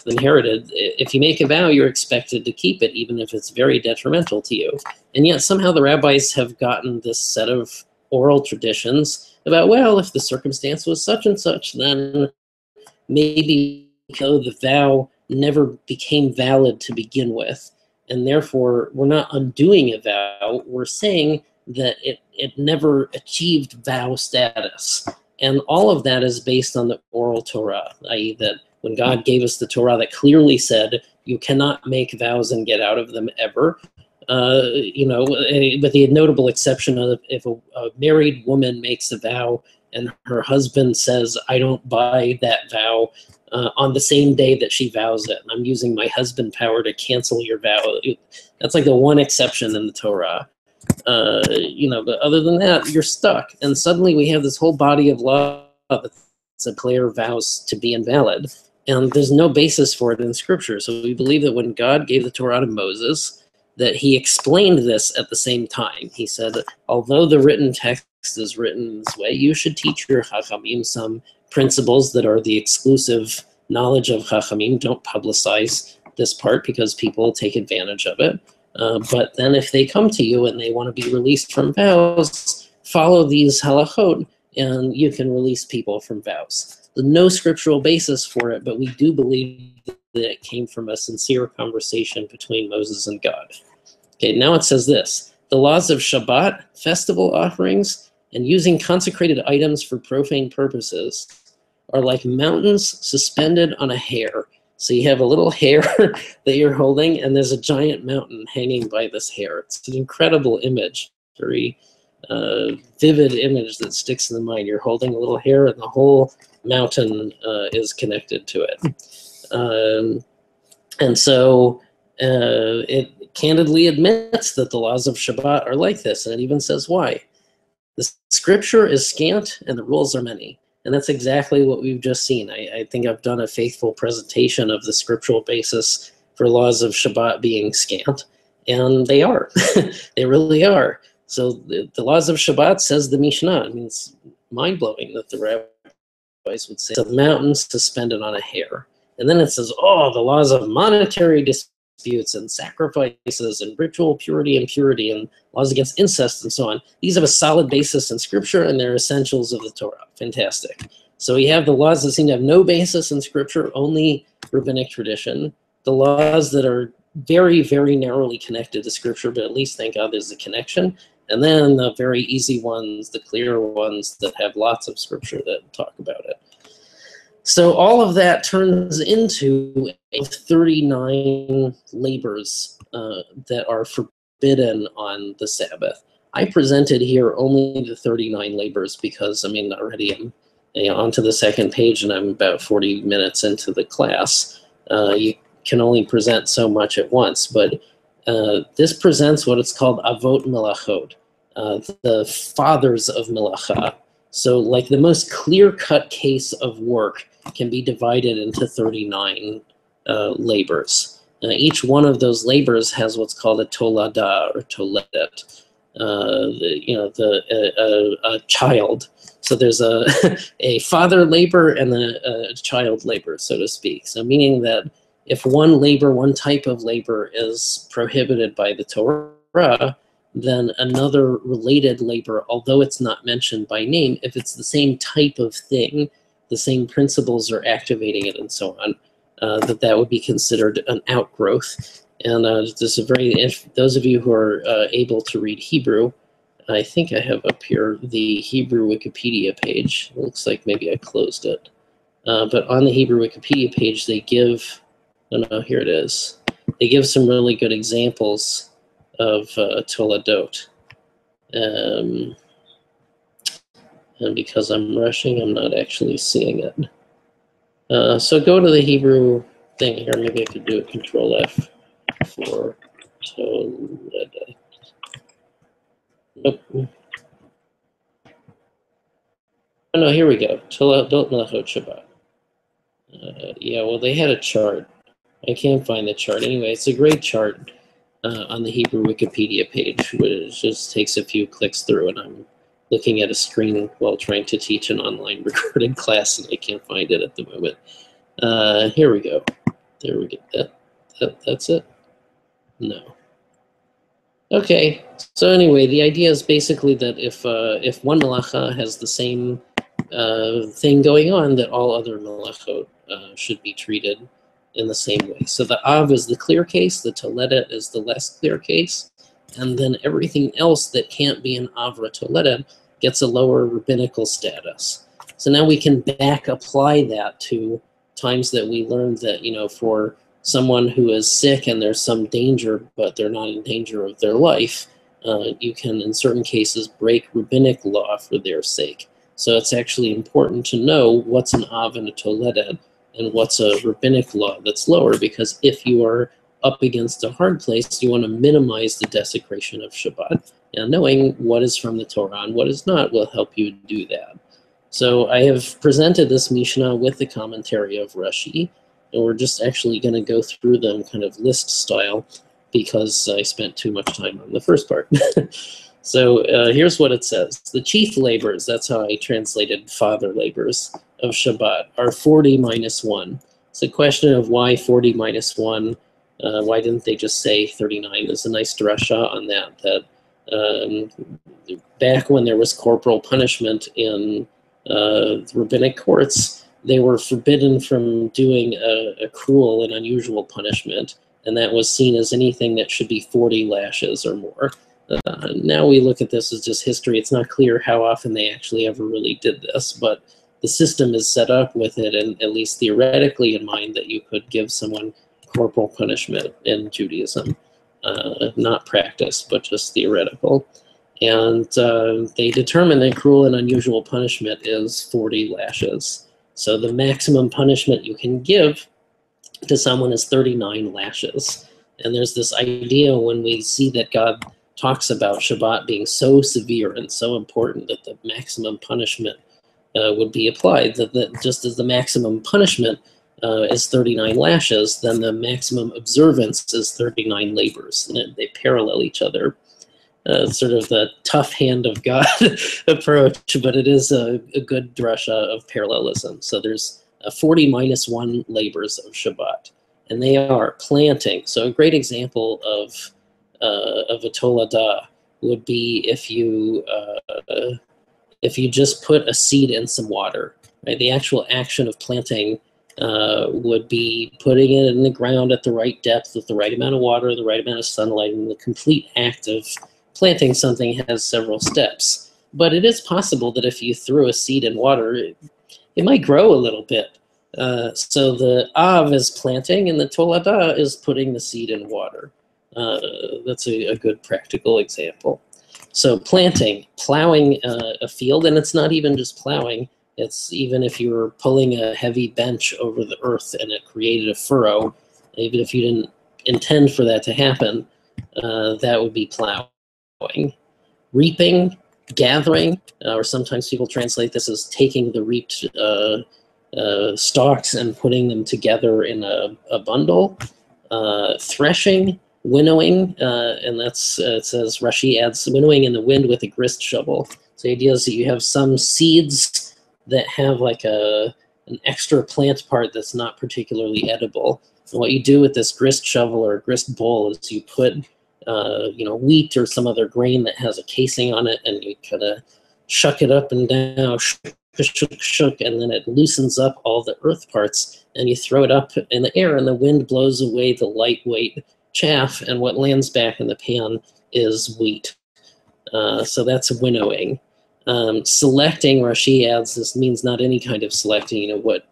A: inherited. If you make a vow, you're expected to keep it, even if it's very detrimental to you. And yet somehow the rabbis have gotten this set of oral traditions about, well, if the circumstance was such and such, then maybe the vow never became valid to begin with, and therefore we're not undoing a vow, we're saying that it never achieved vow status. And all of that is based on the oral Torah, i.e. that when God gave us the Torah that clearly said you cannot make vows and get out of them ever, with the notable exception of if a married woman makes a vow and her husband says, I don't buy that vow on the same day that she vows it, and I'm using my husband power to cancel your vow. That's like the one exception in the Torah. But other than that, you're stuck. And suddenly we have this whole body of law that's declare vows to be invalid. And there's no basis for it in Scripture. So we believe that when God gave the Torah to Moses, that he explained this at the same time. He said, although the written text is written in this way, you should teach your Chachamim some principles that are the exclusive knowledge of Chachamim. Don't publicize this part because people take advantage of it. But then if they come to you and they want to be released from vows, follow these halachot and you can release people from vows. There's no scriptural basis for it, but we do believe that it came from a sincere conversation between Moses and God. Okay, now it says this: the laws of Shabbat, festival offerings, and using consecrated items for profane purposes are like mountains suspended on a hair. So you have a little hair that you're holding, and there's a giant mountain hanging by this hair. It's an incredible image, very vivid image that sticks in the mind. You're holding a little hair, and the whole mountain is connected to it. And so it candidly admits that the laws of Shabbat are like this, and it even says why. The scripture is scant, and the rules are many. And that's exactly what we've just seen. I think I've done a faithful presentation of the scriptural basis for laws of Shabbat being scant, and they are. They really are. So the laws of Shabbat, says the Mishnah. I mean, it's mind-blowing that the rabbis would say, it's a mountain suspended on a hair. And then it says, the laws of monetary disputes and sacrifices and ritual purity and purity and laws against incest and so on. These have a solid basis in Scripture, and they're essentials of the Torah. Fantastic. So we have the laws that seem to have no basis in Scripture, only rabbinic tradition. The laws that are very, very narrowly connected to Scripture, but at least, thank God, there's a connection. And then the very easy ones, the clear ones that have lots of Scripture that talk about it. So all of that turns into 39 labors that are forbidden on the Sabbath. I presented here only the 39 labors because, already I'm onto the second page and I'm about 40 minutes into the class. You can only present so much at once. But this presents what it's called avot melachot, the fathers of melacha. So like the most clear-cut case of work can be divided into 39 labors. Each one of those labors has what's called a tolada or toledet, a child. So there's a a father labor and then a child labor, so to speak. So meaning that if one type of labor is prohibited by the Torah, then another related labor, although it's not mentioned by name, if it's the same type of thing, the same principles are activating it and so on, that would be considered an outgrowth. And this is if those of you who are able to read Hebrew, I think I have up here the Hebrew Wikipedia page. It looks like maybe I closed it. But on the Hebrew Wikipedia page, they give, oh no, here it is. They give some really good examples of toledot. And because I'm rushing, I'm not actually seeing it. So go to the Hebrew thing here. Maybe I could do a Control F for toledot. Nope. Oh no, here we go. Toledot Melakhot Shabbat. Yeah, well, they had a chart. I can't find the chart. Anyway, it's a great chart on the Hebrew Wikipedia page, which just takes a few clicks through, and I'm looking at a screen while trying to teach an online recorded class, and I can't find it at the moment. Here we go. There we go. That's it? No. Okay, so anyway, the idea is basically that if one melacha has the same thing going on, that all other melachot should be treated in the same way. So the av is the clear case, the toledet is the less clear case, and then everything else that can't be an avra toledet gets a lower rabbinical status. So now we can back apply that to times that we learned that, for someone who is sick and there's some danger, but they're not in danger of their life, you can, in certain cases, break rabbinic law for their sake. So it's actually important to know what's an av and a toledet and what's a rabbinic law that's lower, because if you are up against a hard place, you want to minimize the desecration of Shabbat. And knowing what is from the Torah and what is not will help you do that. So I have presented this Mishnah with the commentary of Rashi, and we're just actually going to go through them kind of list style because I spent too much time on the first part. So here's what it says. The chief labors, that's how I translated father labors of Shabbat, are 40 minus 1. It's a question of why 40 minus 1. Why didn't they just say 39? There's a nice drasha on that back when there was corporal punishment in rabbinic courts, they were forbidden from doing a cruel and unusual punishment, and that was seen as anything that should be 40 lashes or more. Now we look at this as just history. It's not clear how often they actually ever really did this, but the system is set up with it, and at least theoretically in mind, that you could give someone corporal punishment in Judaism. Not practice, but just theoretical. And they determine that cruel and unusual punishment is 40 lashes. So the maximum punishment you can give to someone is 39 lashes. And there's this idea when we see that God talks about Shabbat being so severe and so important that the maximum punishment would be applied, that just as the maximum punishment is 39 lashes, then the maximum observance is 39 labors, and they parallel each other. Sort of the tough hand of God approach, but it is a good drasha of parallelism. So there's 40 minus 1 labors of Shabbat, and they are planting. So a great example of a tolada would be if you just put a seed in some water. Right? The actual action of planting would be putting it in the ground at the right depth with the right amount of water, the right amount of sunlight, and the complete act of planting something has several steps. But it is possible that if you threw a seed in water, it might grow a little bit. So the av is planting, and the tolada is putting the seed in water. That's a good practical example. So planting, plowing a field, and it's not even just plowing. It's even if you were pulling a heavy bench over the earth and it created a furrow, even if you didn't intend for that to happen, that would be plowing. Reaping, gathering, or sometimes people translate this as taking the reaped stalks and putting them together in a bundle. Threshing, winnowing, and that's it says Rashi adds winnowing in the wind with a grist shovel. So the idea is that you have some seeds that have like an extra plant part that's not particularly edible. And what you do with this grist shovel or grist bowl is you put wheat or some other grain that has a casing on it, and you kind of shuck it up and down, shook, and then it loosens up all the earth parts, and you throw it up in the air, and the wind blows away the lightweight chaff, and what lands back in the pan is wheat. So that's winnowing. Selecting, Rashi adds, this means not any kind of selecting. What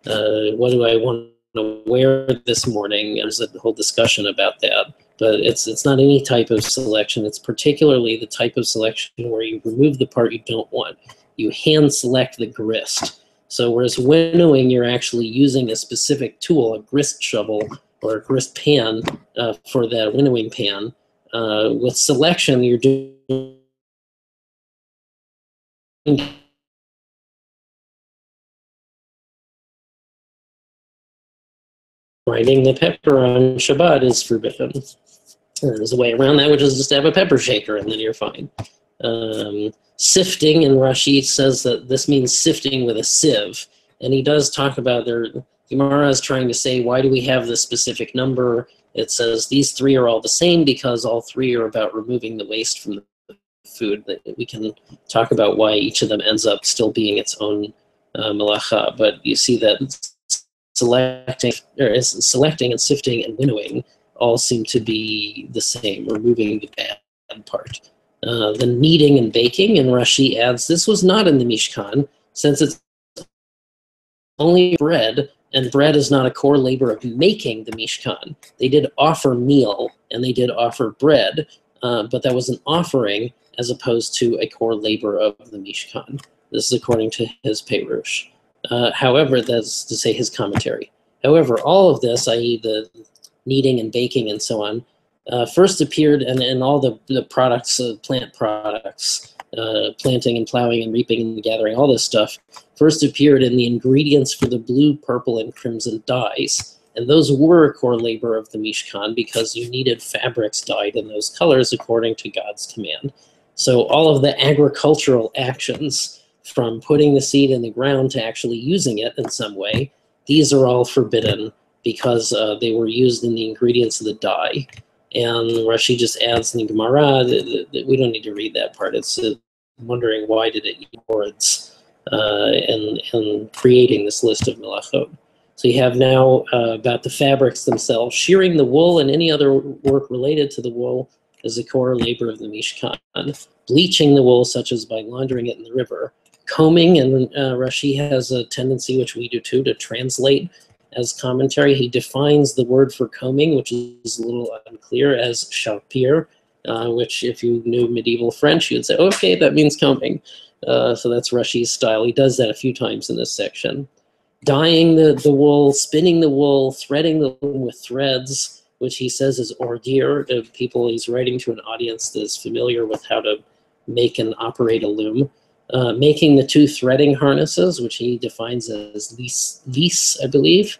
A: do I want to wear this morning? There's a whole discussion about that. But it's not any type of selection. It's particularly the type of selection where you remove the part you don't want. You hand select the grist. So whereas winnowing, you're actually using a specific tool, a grist shovel or a grist pan for that winnowing pan. With selection, you're doing grinding the pepper on Shabbat is forbidden. There's a way around that, which is just to have a pepper shaker, and then you're fine. Sifting, and Rashi says that this means sifting with a sieve. And he does talk about Gemara is trying to say, why do we have this specific number? It says these three are all the same because all three are about removing the waste from the food. We can talk about why each of them ends up still being its own melacha. But you see that selecting and sifting and winnowing all seem to be the same, removing the bad part. The kneading and baking, and Rashi adds, this was not in the Mishkan, since it's only bread, and bread is not a core labor of making the Mishkan. They did offer meal, and they did offer bread, but that was an offering as opposed to a core labor of the Mishkan. This is according to his Perush. However, that's to say his commentary. However, all of this, i.e. the kneading and baking and so on, first appeared in all the products, plant products, planting and plowing and reaping and gathering, all this stuff, first appeared in the ingredients for the blue, purple, and crimson dyes. And those were a core labor of the Mishkan because you needed fabrics dyed in those colors according to God's command. So all of the agricultural actions, from putting the seed in the ground to actually using it in some way, these are all forbidden because they were used in the ingredients of the dye. And Rashi just adds in the Gemara, we don't need to read that part. It's wondering why did it use words and creating this list of Melakhot. So you have now about the fabrics themselves. Shearing the wool and any other work related to the wool is a core labor of the Mishkan. Bleaching the wool, such as by laundering it in the river. Combing, and Rashi has a tendency, which we do too, to translate as commentary. He defines the word for combing, which is a little unclear, as shapir, which if you knew medieval French, you'd say, okay, that means combing. So that's Rashi's style. He does that a few times in this section. Dyeing the wool, spinning the wool, threading the wool with threads, which he says is ordir. People, he's writing to an audience that is familiar with how to make and operate a loom. Making the two threading harnesses, which he defines as vis, I believe.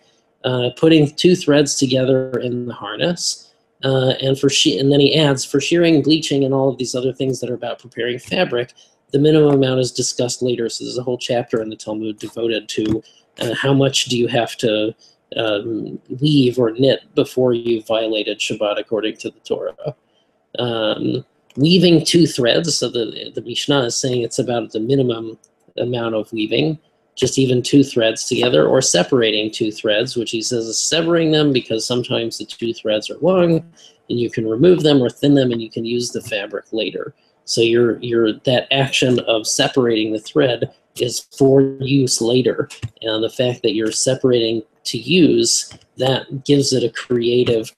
A: Putting two threads together in the harness. And then he adds, for shearing, bleaching, and all of these other things that are about preparing fabric, the minimum amount is discussed later. So there's a whole chapter in the Talmud devoted to how much do you have to weave or knit before you've violated Shabbat according to the Torah. Weaving two threads, so the Mishnah is saying it's about the minimum amount of weaving, just even two threads together, or separating two threads, which he says is severing them because sometimes the two threads are long and you can remove them or thin them and you can use the fabric later. So that action of separating the thread is for use later. And the fact that you're separating to use, that gives it a creative,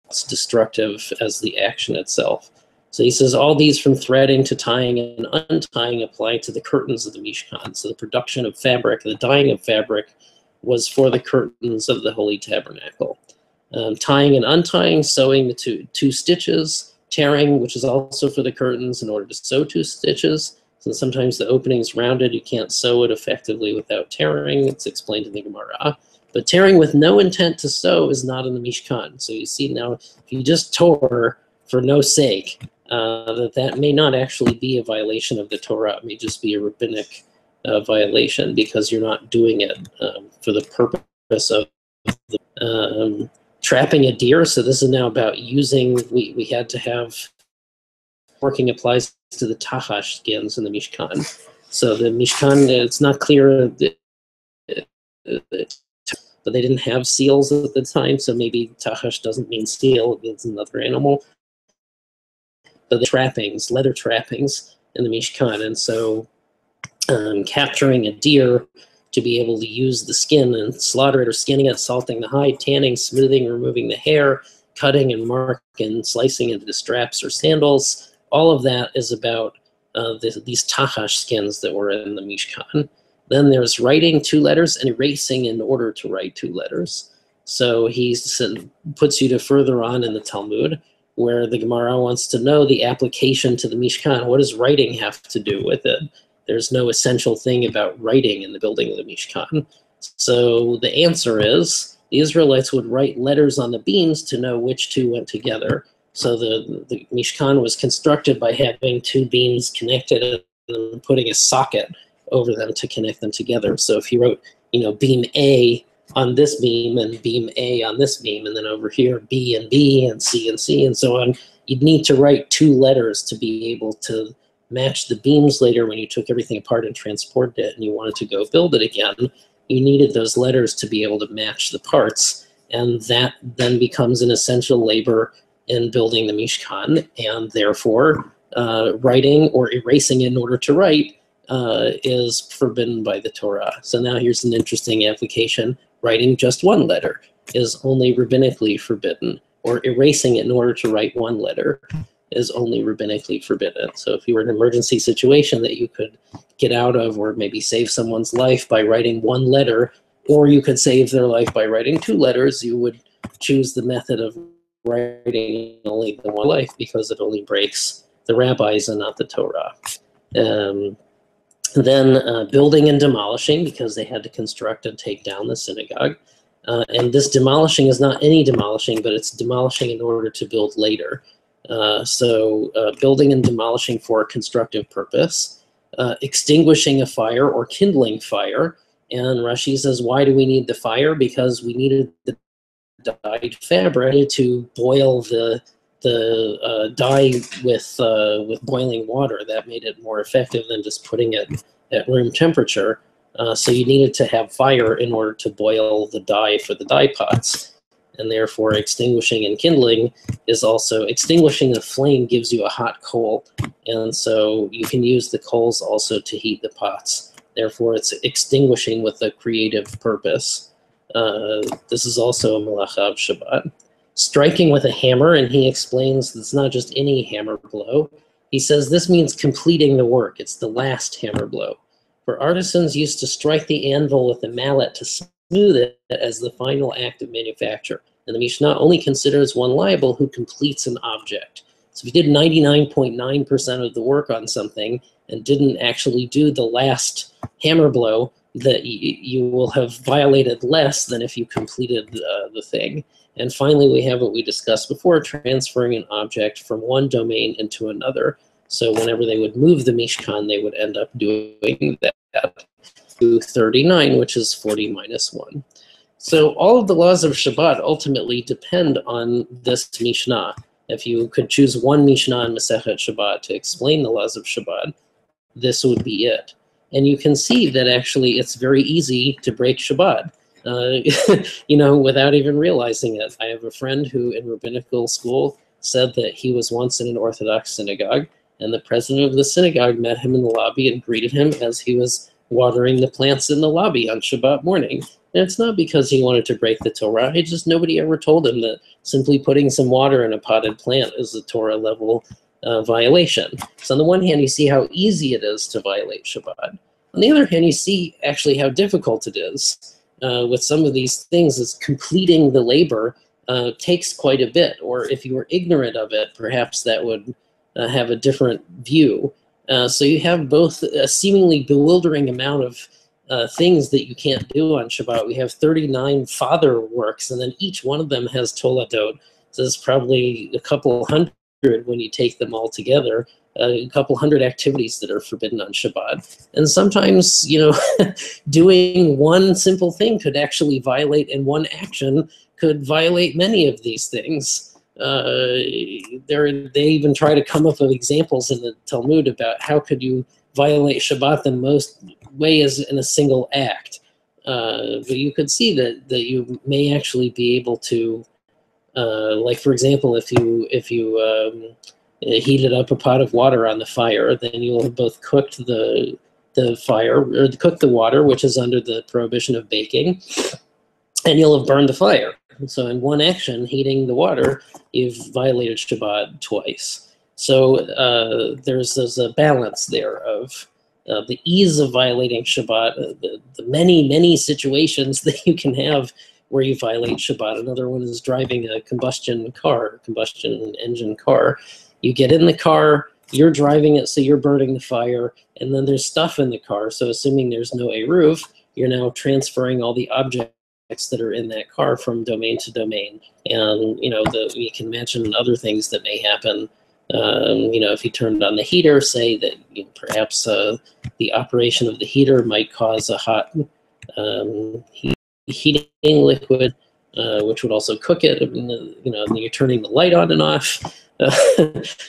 A: it's destructive as the action itself. So he says all these from threading to tying and untying apply to the curtains of the Mishkan. So the production of fabric, the dyeing of fabric, was for the curtains of the Holy Tabernacle. tying and untying, sewing the two stitches, tearing, which is also for the curtains in order to sew 2 stitches. So sometimes the opening's rounded, you can't sew it effectively without tearing. It's explained in the Gemara. But tearing with no intent to sew is not in the Mishkan. So you see now, if you just tore for no sake, that may not actually be a violation of the Torah. It may just be a rabbinic violation because you're not doing it for the purpose of trapping a deer. So this is now about using, we had to have, working applies to the tahash skins in the Mishkan. So the Mishkan, it's not clear, but they didn't have seals at the time, so maybe tahash doesn't mean seal, it means another animal. But the trappings, leather trappings in the Mishkan, and so capturing a deer to be able to use the skin and slaughter it, or skinning it, salting the hide, tanning, smoothing, removing the hair, cutting and marking, slicing into the straps or sandals. All of that is about these tahash skins that were in the Mishkan. Then there's writing 2 letters and erasing in order to write 2 letters. So he puts you to further on in the Talmud, where the Gemara wants to know the application to the Mishkan. What does writing have to do with it? There's no essential thing about writing in the building of the Mishkan. So the answer is the Israelites would write letters on the beams to know which 2 went together. So the Mishkan was constructed by having 2 beams connected and putting a socket over them to connect them together. So if you wrote, beam A on this beam and beam A on this beam, and then over here B and B and C and so on, you'd need to write 2 letters to be able to match the beams later when you took everything apart and transported it and you wanted to go build it again. You needed those letters to be able to match the parts, and that then becomes an essential labor in building the Mishkan, and therefore writing or erasing in order to write is forbidden by the Torah. So now here's an interesting application. Writing just 1 letter is only rabbinically forbidden, or erasing it in order to write 1 letter is only rabbinically forbidden. So if you were in an emergency situation that you could get out of, or maybe save someone's life by writing 1 letter, or you could save their life by writing 2 letters, you would choose the method of writing only the 1 life, because it only breaks the rabbis and not the Torah. Then building and demolishing, because they had to construct and take down the synagogue. And this demolishing is not any demolishing, but it's demolishing in order to build later. So building and demolishing for a constructive purpose. Extinguishing a fire or kindling fire. And Rashi says, why do we need the fire? Because we needed the dyed fabric to boil the dye with boiling water. That made it more effective than just putting it at room temperature. So you needed to have fire in order to boil the dye for the dye pots. And therefore extinguishing and kindling is also, extinguishing the flame gives you a hot coal. And so you can use the coals also to heat the pots. Therefore it's extinguishing with a creative purpose. This is also a Melakhot Shabbat. Striking with a hammer, and he explains it's not just any hammer blow. He says this means completing the work. It's the last hammer blow. For artisans used to strike the anvil with a mallet to smooth it as the final act of manufacture. And the Mishnah only considers one liable who completes an object. So if you did 99.9% of the work on something and didn't actually do the last hammer blow, that you will have violated less than if you completed the thing. And finally, we have what we discussed before, transferring an object from one domain into another. So whenever they would move the Mishkan, they would end up doing that. 39, which is 40 minus 1. So all of the laws of Shabbat ultimately depend on this Mishnah. If you could choose one Mishnah in Masechet Shabbat to explain the laws of Shabbat, this would be it. And you can see that actually it's very easy to break Shabbat, without even realizing it. I have a friend who in rabbinical school said that he was once in an Orthodox synagogue, and the president of the synagogue met him in the lobby and greeted him as he was watering the plants in the lobby on Shabbat morning. And it's not because he wanted to break the Torah. It's just nobody ever told him that simply putting some water in a potted plant is a Torah level violation. So on the one hand, you see how easy it is to violate Shabbat. On the other hand, you see actually how difficult it is with some of these things. Is completing the labor takes quite a bit. Or if you were ignorant of it, perhaps that would have a different view. So you have both a seemingly bewildering amount of things that you can't do on Shabbat. We have 39 father works, and then each one of them has toladot. So it's probably a couple hundred when you take them all together. A couple hundred activities that are forbidden on Shabbat. And sometimes, doing one simple thing could actually violate, and one action could violate many of these things. They even try to come up with examples in the Talmud about how could you violate Shabbat the most way is in a single act. But you could see that you may actually be able to, like for example, if you heated up a pot of water on the fire, then you'll have both cooked the fire, or cooked the water, which is under the prohibition of baking, and you'll have burned the fire. So in one action, heating the water, you've violated Shabbat twice. So there's a balance there of the ease of violating Shabbat, the many situations that you can have where you violate Shabbat. Another one is driving a combustion engine car. You get in the car, you're driving it, so you're burning the fire, and then there's stuff in the car. So assuming there's no eruv, you're now transferring all the objects that are in that car from domain to domain. And, you can imagine other things that may happen. If you turned on the heater, say that perhaps the operation of the heater might cause a hot heating liquid, which would also cook it. And you're turning the light on and off.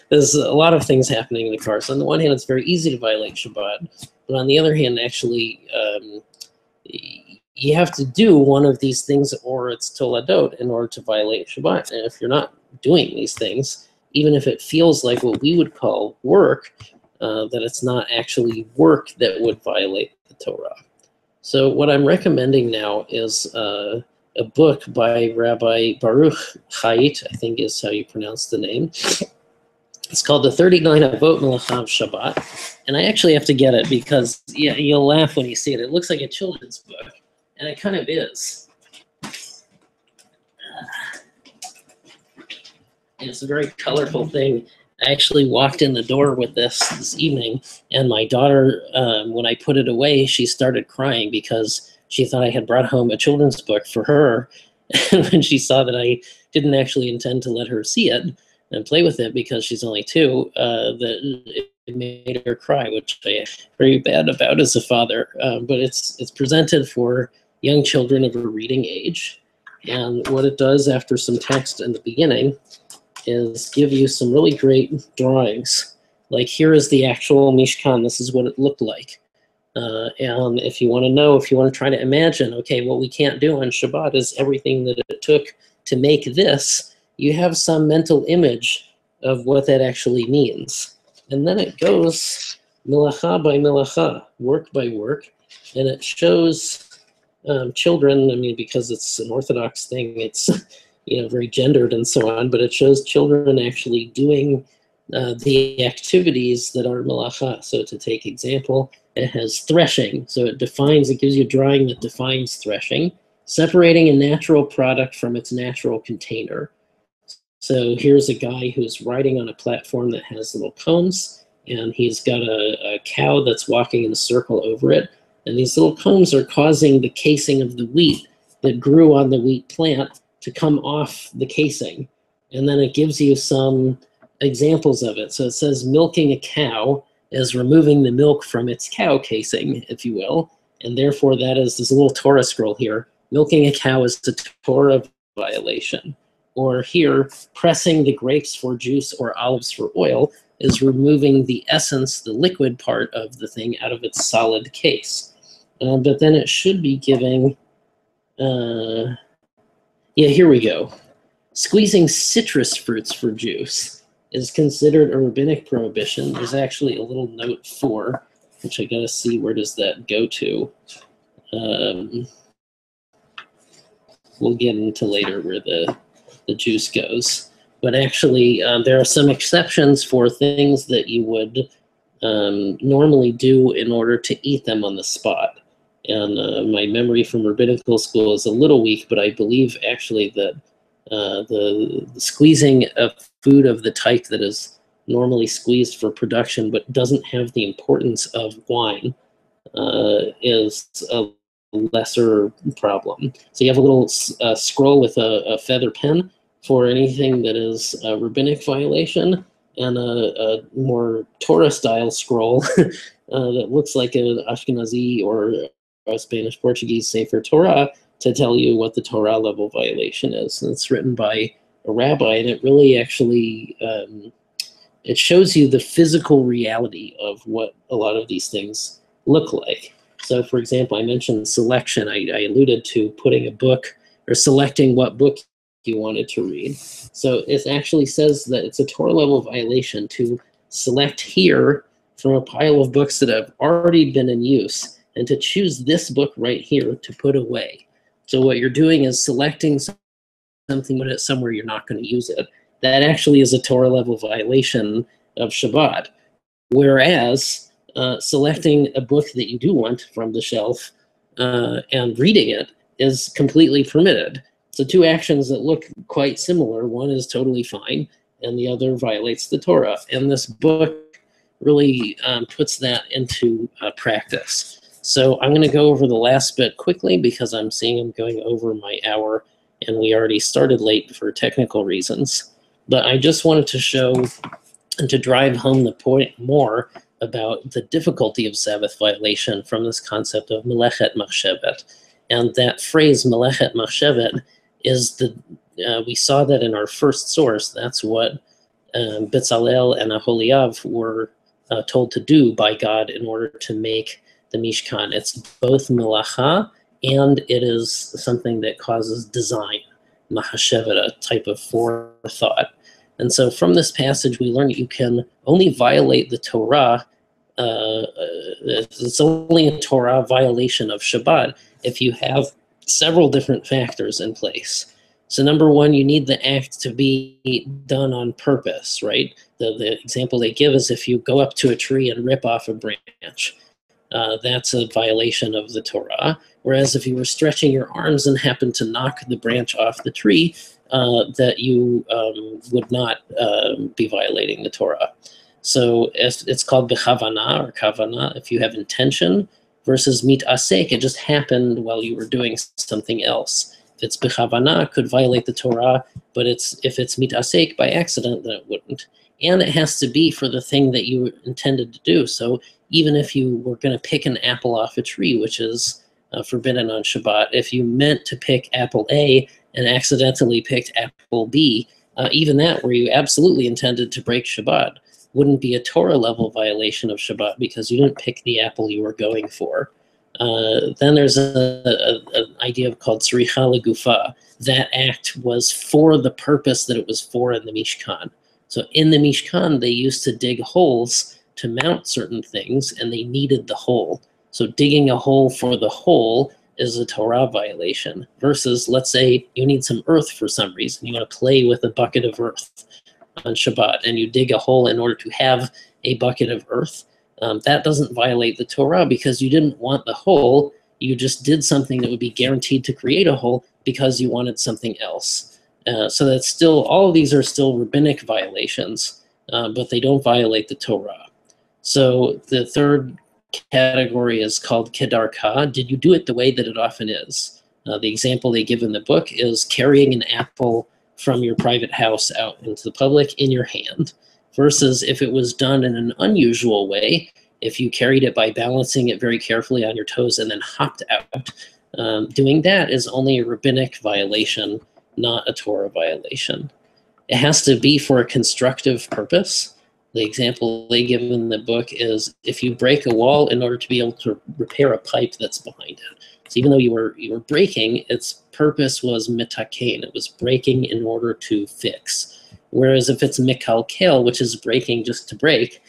A: There's a lot of things happening in the car. So on the one hand, it's very easy to violate Shabbat, but on the other hand, actually, you have to do one of these things, or it's toladot, in order to violate Shabbat. And if you're not doing these things, even if it feels like what we would call work, that it's not actually work that would violate the Torah. So what I'm recommending now is a book by Rabbi Baruch Chait, I think is how you pronounce the name. It's called The 39 Avot Melakhot Shabbat. And I actually have to get it because you'll laugh when you see it. It looks like a children's book, and it kind of is. And it's a very colorful thing. I actually walked in the door with this evening, and my daughter, when I put it away, she started crying because she thought I had brought home a children's book for her. And when she saw that I didn't actually intend to let her see it and play with it because she's only 2, that it made her cry, which I am very bad about as a father. But it's presented for young children of a reading age. And what it does after some text in the beginning is give you some really great drawings. Like, here is the actual Mishkan. This is what it looked like. And if you want to try to imagine, okay, what we can't do on Shabbat is everything that it took to make this, you have some mental image of what that actually means. And then it goes melacha by melacha, work by work, and it shows children, because it's an Orthodox thing, it's very gendered and so on, but it shows children actually doing the activities that are melacha. So to take example, it has threshing. So it gives you a drawing that defines threshing, separating a natural product from its natural container. So here's a guy who's riding on a platform that has little combs, and he's got a cow that's walking in a circle over it. And these little combs are causing the casing of the wheat that grew on the wheat plant to come off the casing. And then it gives you some examples of it. So it says milking a cow is removing the milk from its cow casing, if you will. And therefore that is this little Torah scroll here. Milking a cow is a Torah violation. Or here, pressing the grapes for juice or olives for oil is removing the essence, the liquid part of the thing, out of its solid case. But then it should be giving, here we go. Squeezing citrus fruits for juice is considered a rabbinic prohibition. There's actually a little note 4, which I gotta see, where does that go to? We'll get into later where the juice goes. But actually, there are some exceptions for things that you would normally do in order to eat them on the spot. And my memory from rabbinical school is a little weak, but I believe actually that the squeezing of food of the type that is normally squeezed for production but doesn't have the importance of wine is a lesser problem. So you have a little scroll with a feather pen for anything that is a rabbinic violation, and a more Torah-style scroll that looks like an Ashkenazi or a Spanish-Portuguese Sefer Torah to tell you what the Torah level violation is. And it's written by a rabbi, and it really actually it shows you the physical reality of what a lot of these things look like. So, for example, I mentioned selection. I alluded to putting a book or selecting what book you wanted to read. So it actually says that it's a Torah level violation to select here from a pile of books that have already been in use and to choose this book right here to put away. So what you're doing is selecting something, put it somewhere you're not going to use it. That actually is a Torah level violation of Shabbat. Whereas selecting a book that you do want from the shelf and reading it is completely permitted. So two actions that look quite similar. One is totally fine, and the other violates the Torah. And this book really puts that into practice. So I'm going to go over the last bit quickly because I'm seeing I'm going over my hour, and we already started late for technical reasons. But I just wanted to show and to drive home the point more about the difficulty of Sabbath violation from this concept of Melakhot Machshevet. And that phrase, Melakhot Machshevet, is we saw that in our first source. That's what Bezalel and Aholiav were told to do by God in order to make the Mishkan. It's both Melacha and it is something that causes design, Machshevet, a type of forethought. And so from this passage, we learn that you can only violate the Torah. It's only a Torah violation of Shabbat if you have several different factors in place. So number one, you need the act to be done on purpose, right? The example they give is if you go up to a tree and rip off a branch. That's a violation of the Torah. Whereas if you were stretching your arms and happened to knock the branch off the tree, that you would not be violating the Torah. So it's called bechavana or kavana if you have intention, versus mit asek, it just happened while you were doing something else. If it's bechavana, it could violate the Torah, but if it's mit asek by accident, then it wouldn't. And it has to be for the thing that you intended to do. So even if you were going to pick an apple off a tree, which is forbidden on Shabbat, if you meant to pick apple A and accidentally picked apple B, even that where you absolutely intended to break Shabbat wouldn't be a Torah level violation of Shabbat because you didn't pick the apple you were going for. Then there's an idea called tzricha legufa. That act was for the purpose that it was for in the Mishkan. So in the Mishkan, they used to dig holes to mount certain things, and they needed the hole. So digging a hole for the hole is a Torah violation, versus, let's say, you need some earth for some reason. You want to play with a bucket of earth on Shabbat, and you dig a hole in order to have a bucket of earth. That doesn't violate the Torah because you didn't want the hole. You just did something that would be guaranteed to create a hole because you wanted something else. So that's still, all of these are still rabbinic violations, but they don't violate the Torah. So the third category is called kedarka. Did you do it the way that it often is? The example they give in the book is carrying an apple from your private house out into the public in your hand, versus if it was done in an unusual way, if you carried it by balancing it very carefully on your toes and then hopped out. Doing that is only a rabbinic violation, not a Torah violation. It has to be for a constructive purpose. The example they give in the book is if you break a wall in order to be able to repair a pipe that's behind it. So even though you were breaking, its purpose was mitakein. It was breaking in order to fix. Whereas if it's mikalkel, which is breaking just to break,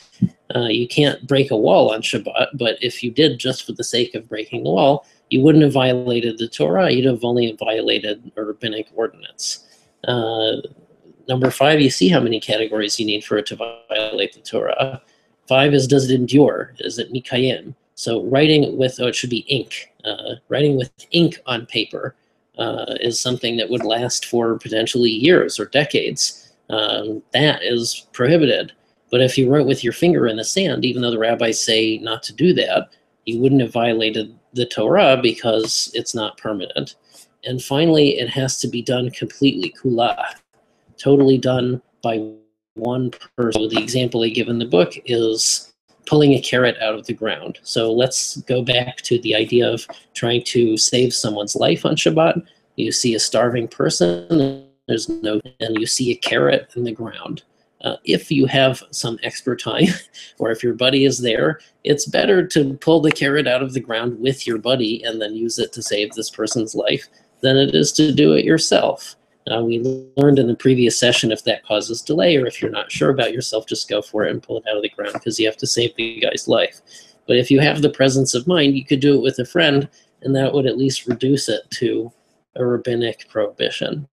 A: you can't break a wall on Shabbat. But if you did just for the sake of breaking the wall, you wouldn't have violated the Torah. You'd have only violated a rabbinic ordinance. Number 5, you see how many categories you need for it to violate the Torah. 5 is, does it endure? Is it mikayim? So writing with, it should be ink. Writing with ink on paper is something that would last for potentially years or decades. That is prohibited. But if you wrote with your finger in the sand, even though the rabbis say not to do that, you wouldn't have violated the Torah because it's not permanent. And finally, it has to be done completely, kula, totally done by one person. So the example I give in the book is pulling a carrot out of the ground. So let's go back to the idea of trying to save someone's life on Shabbat. You see a starving person, and you see a carrot in the ground. If you have some extra time, or if your buddy is there, it's better to pull the carrot out of the ground with your buddy and then use it to save this person's life than it is to do it yourself. We learned in the previous session, if that causes delay or if you're not sure about yourself, just go for it and pull it out of the ground because you have to save the guy's life. But if you have the presence of mind, you could do it with a friend, and that would at least reduce it to a rabbinic prohibition.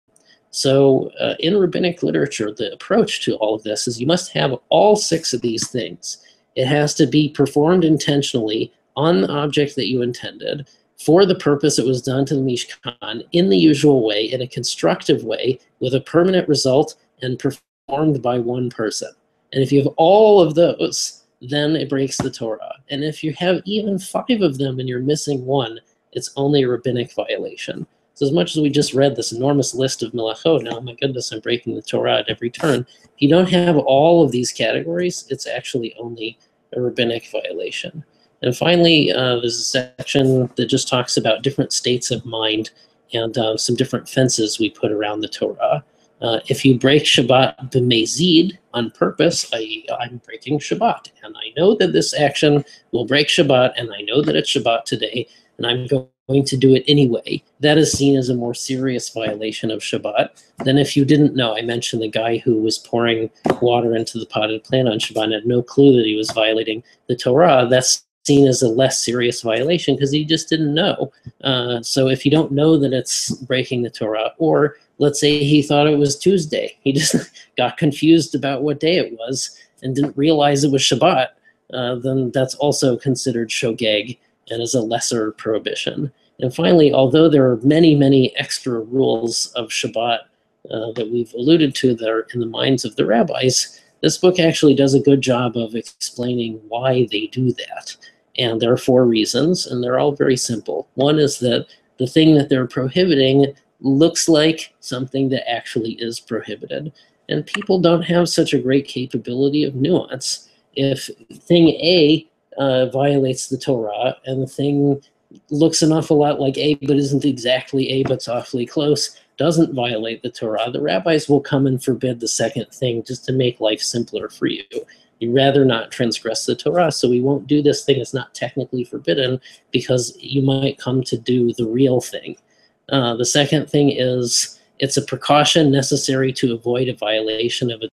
A: So in rabbinic literature, the approach to all of this is you must have all 6 of these things. It has to be performed intentionally on the object that you intended, for the purpose it was done to the Mishkan, in the usual way, in a constructive way, with a permanent result, and performed by one person. And if you have all of those, then it breaks the Torah. And if you have even 5 of them and you're missing one, it's only a rabbinic violation. So as much as we just read this enormous list of Melakhot, now, my goodness, I'm breaking the Torah at every turn. If you don't have all of these categories, it's actually only a rabbinic violation. And finally, there's a section that just talks about different states of mind and some different fences we put around the Torah. If you break Shabbat b'mezid, on purpose, i.e. I'm breaking Shabbat, and I know that this action will break Shabbat, and I know that it's Shabbat today, and I'm going to do it anyway, that is seen as a more serious violation of Shabbat than if you didn't know. I mentioned the guy who was pouring water into the potted plant on Shabbat and had no clue that he was violating the Torah. That's seen as a less serious violation because he just didn't know. So if you don't know that it's breaking the Torah, or let's say he thought it was Tuesday, he just got confused about what day it was and didn't realize it was Shabbat, then that's also considered shogeg and is a lesser prohibition. And finally, although there are many, many extra rules of Shabbat that we've alluded to that are in the minds of the rabbis, this book actually does a good job of explaining why they do that. And there are 4 reasons, and they're all very simple. One is that the thing that they're prohibiting looks like something that actually is prohibited. And people don't have such a great capability of nuance. If thing A violates the Torah, and the thing looks an awful lot like A but isn't exactly A but's awfully close, doesn't violate the Torah, the rabbis will come and forbid the second thing just to make life simpler for you. You'd rather not transgress the Torah, so we won't do this thing. It's not technically forbidden because you might come to do the real thing. The second thing is it's a precaution necessary to avoid a violation of a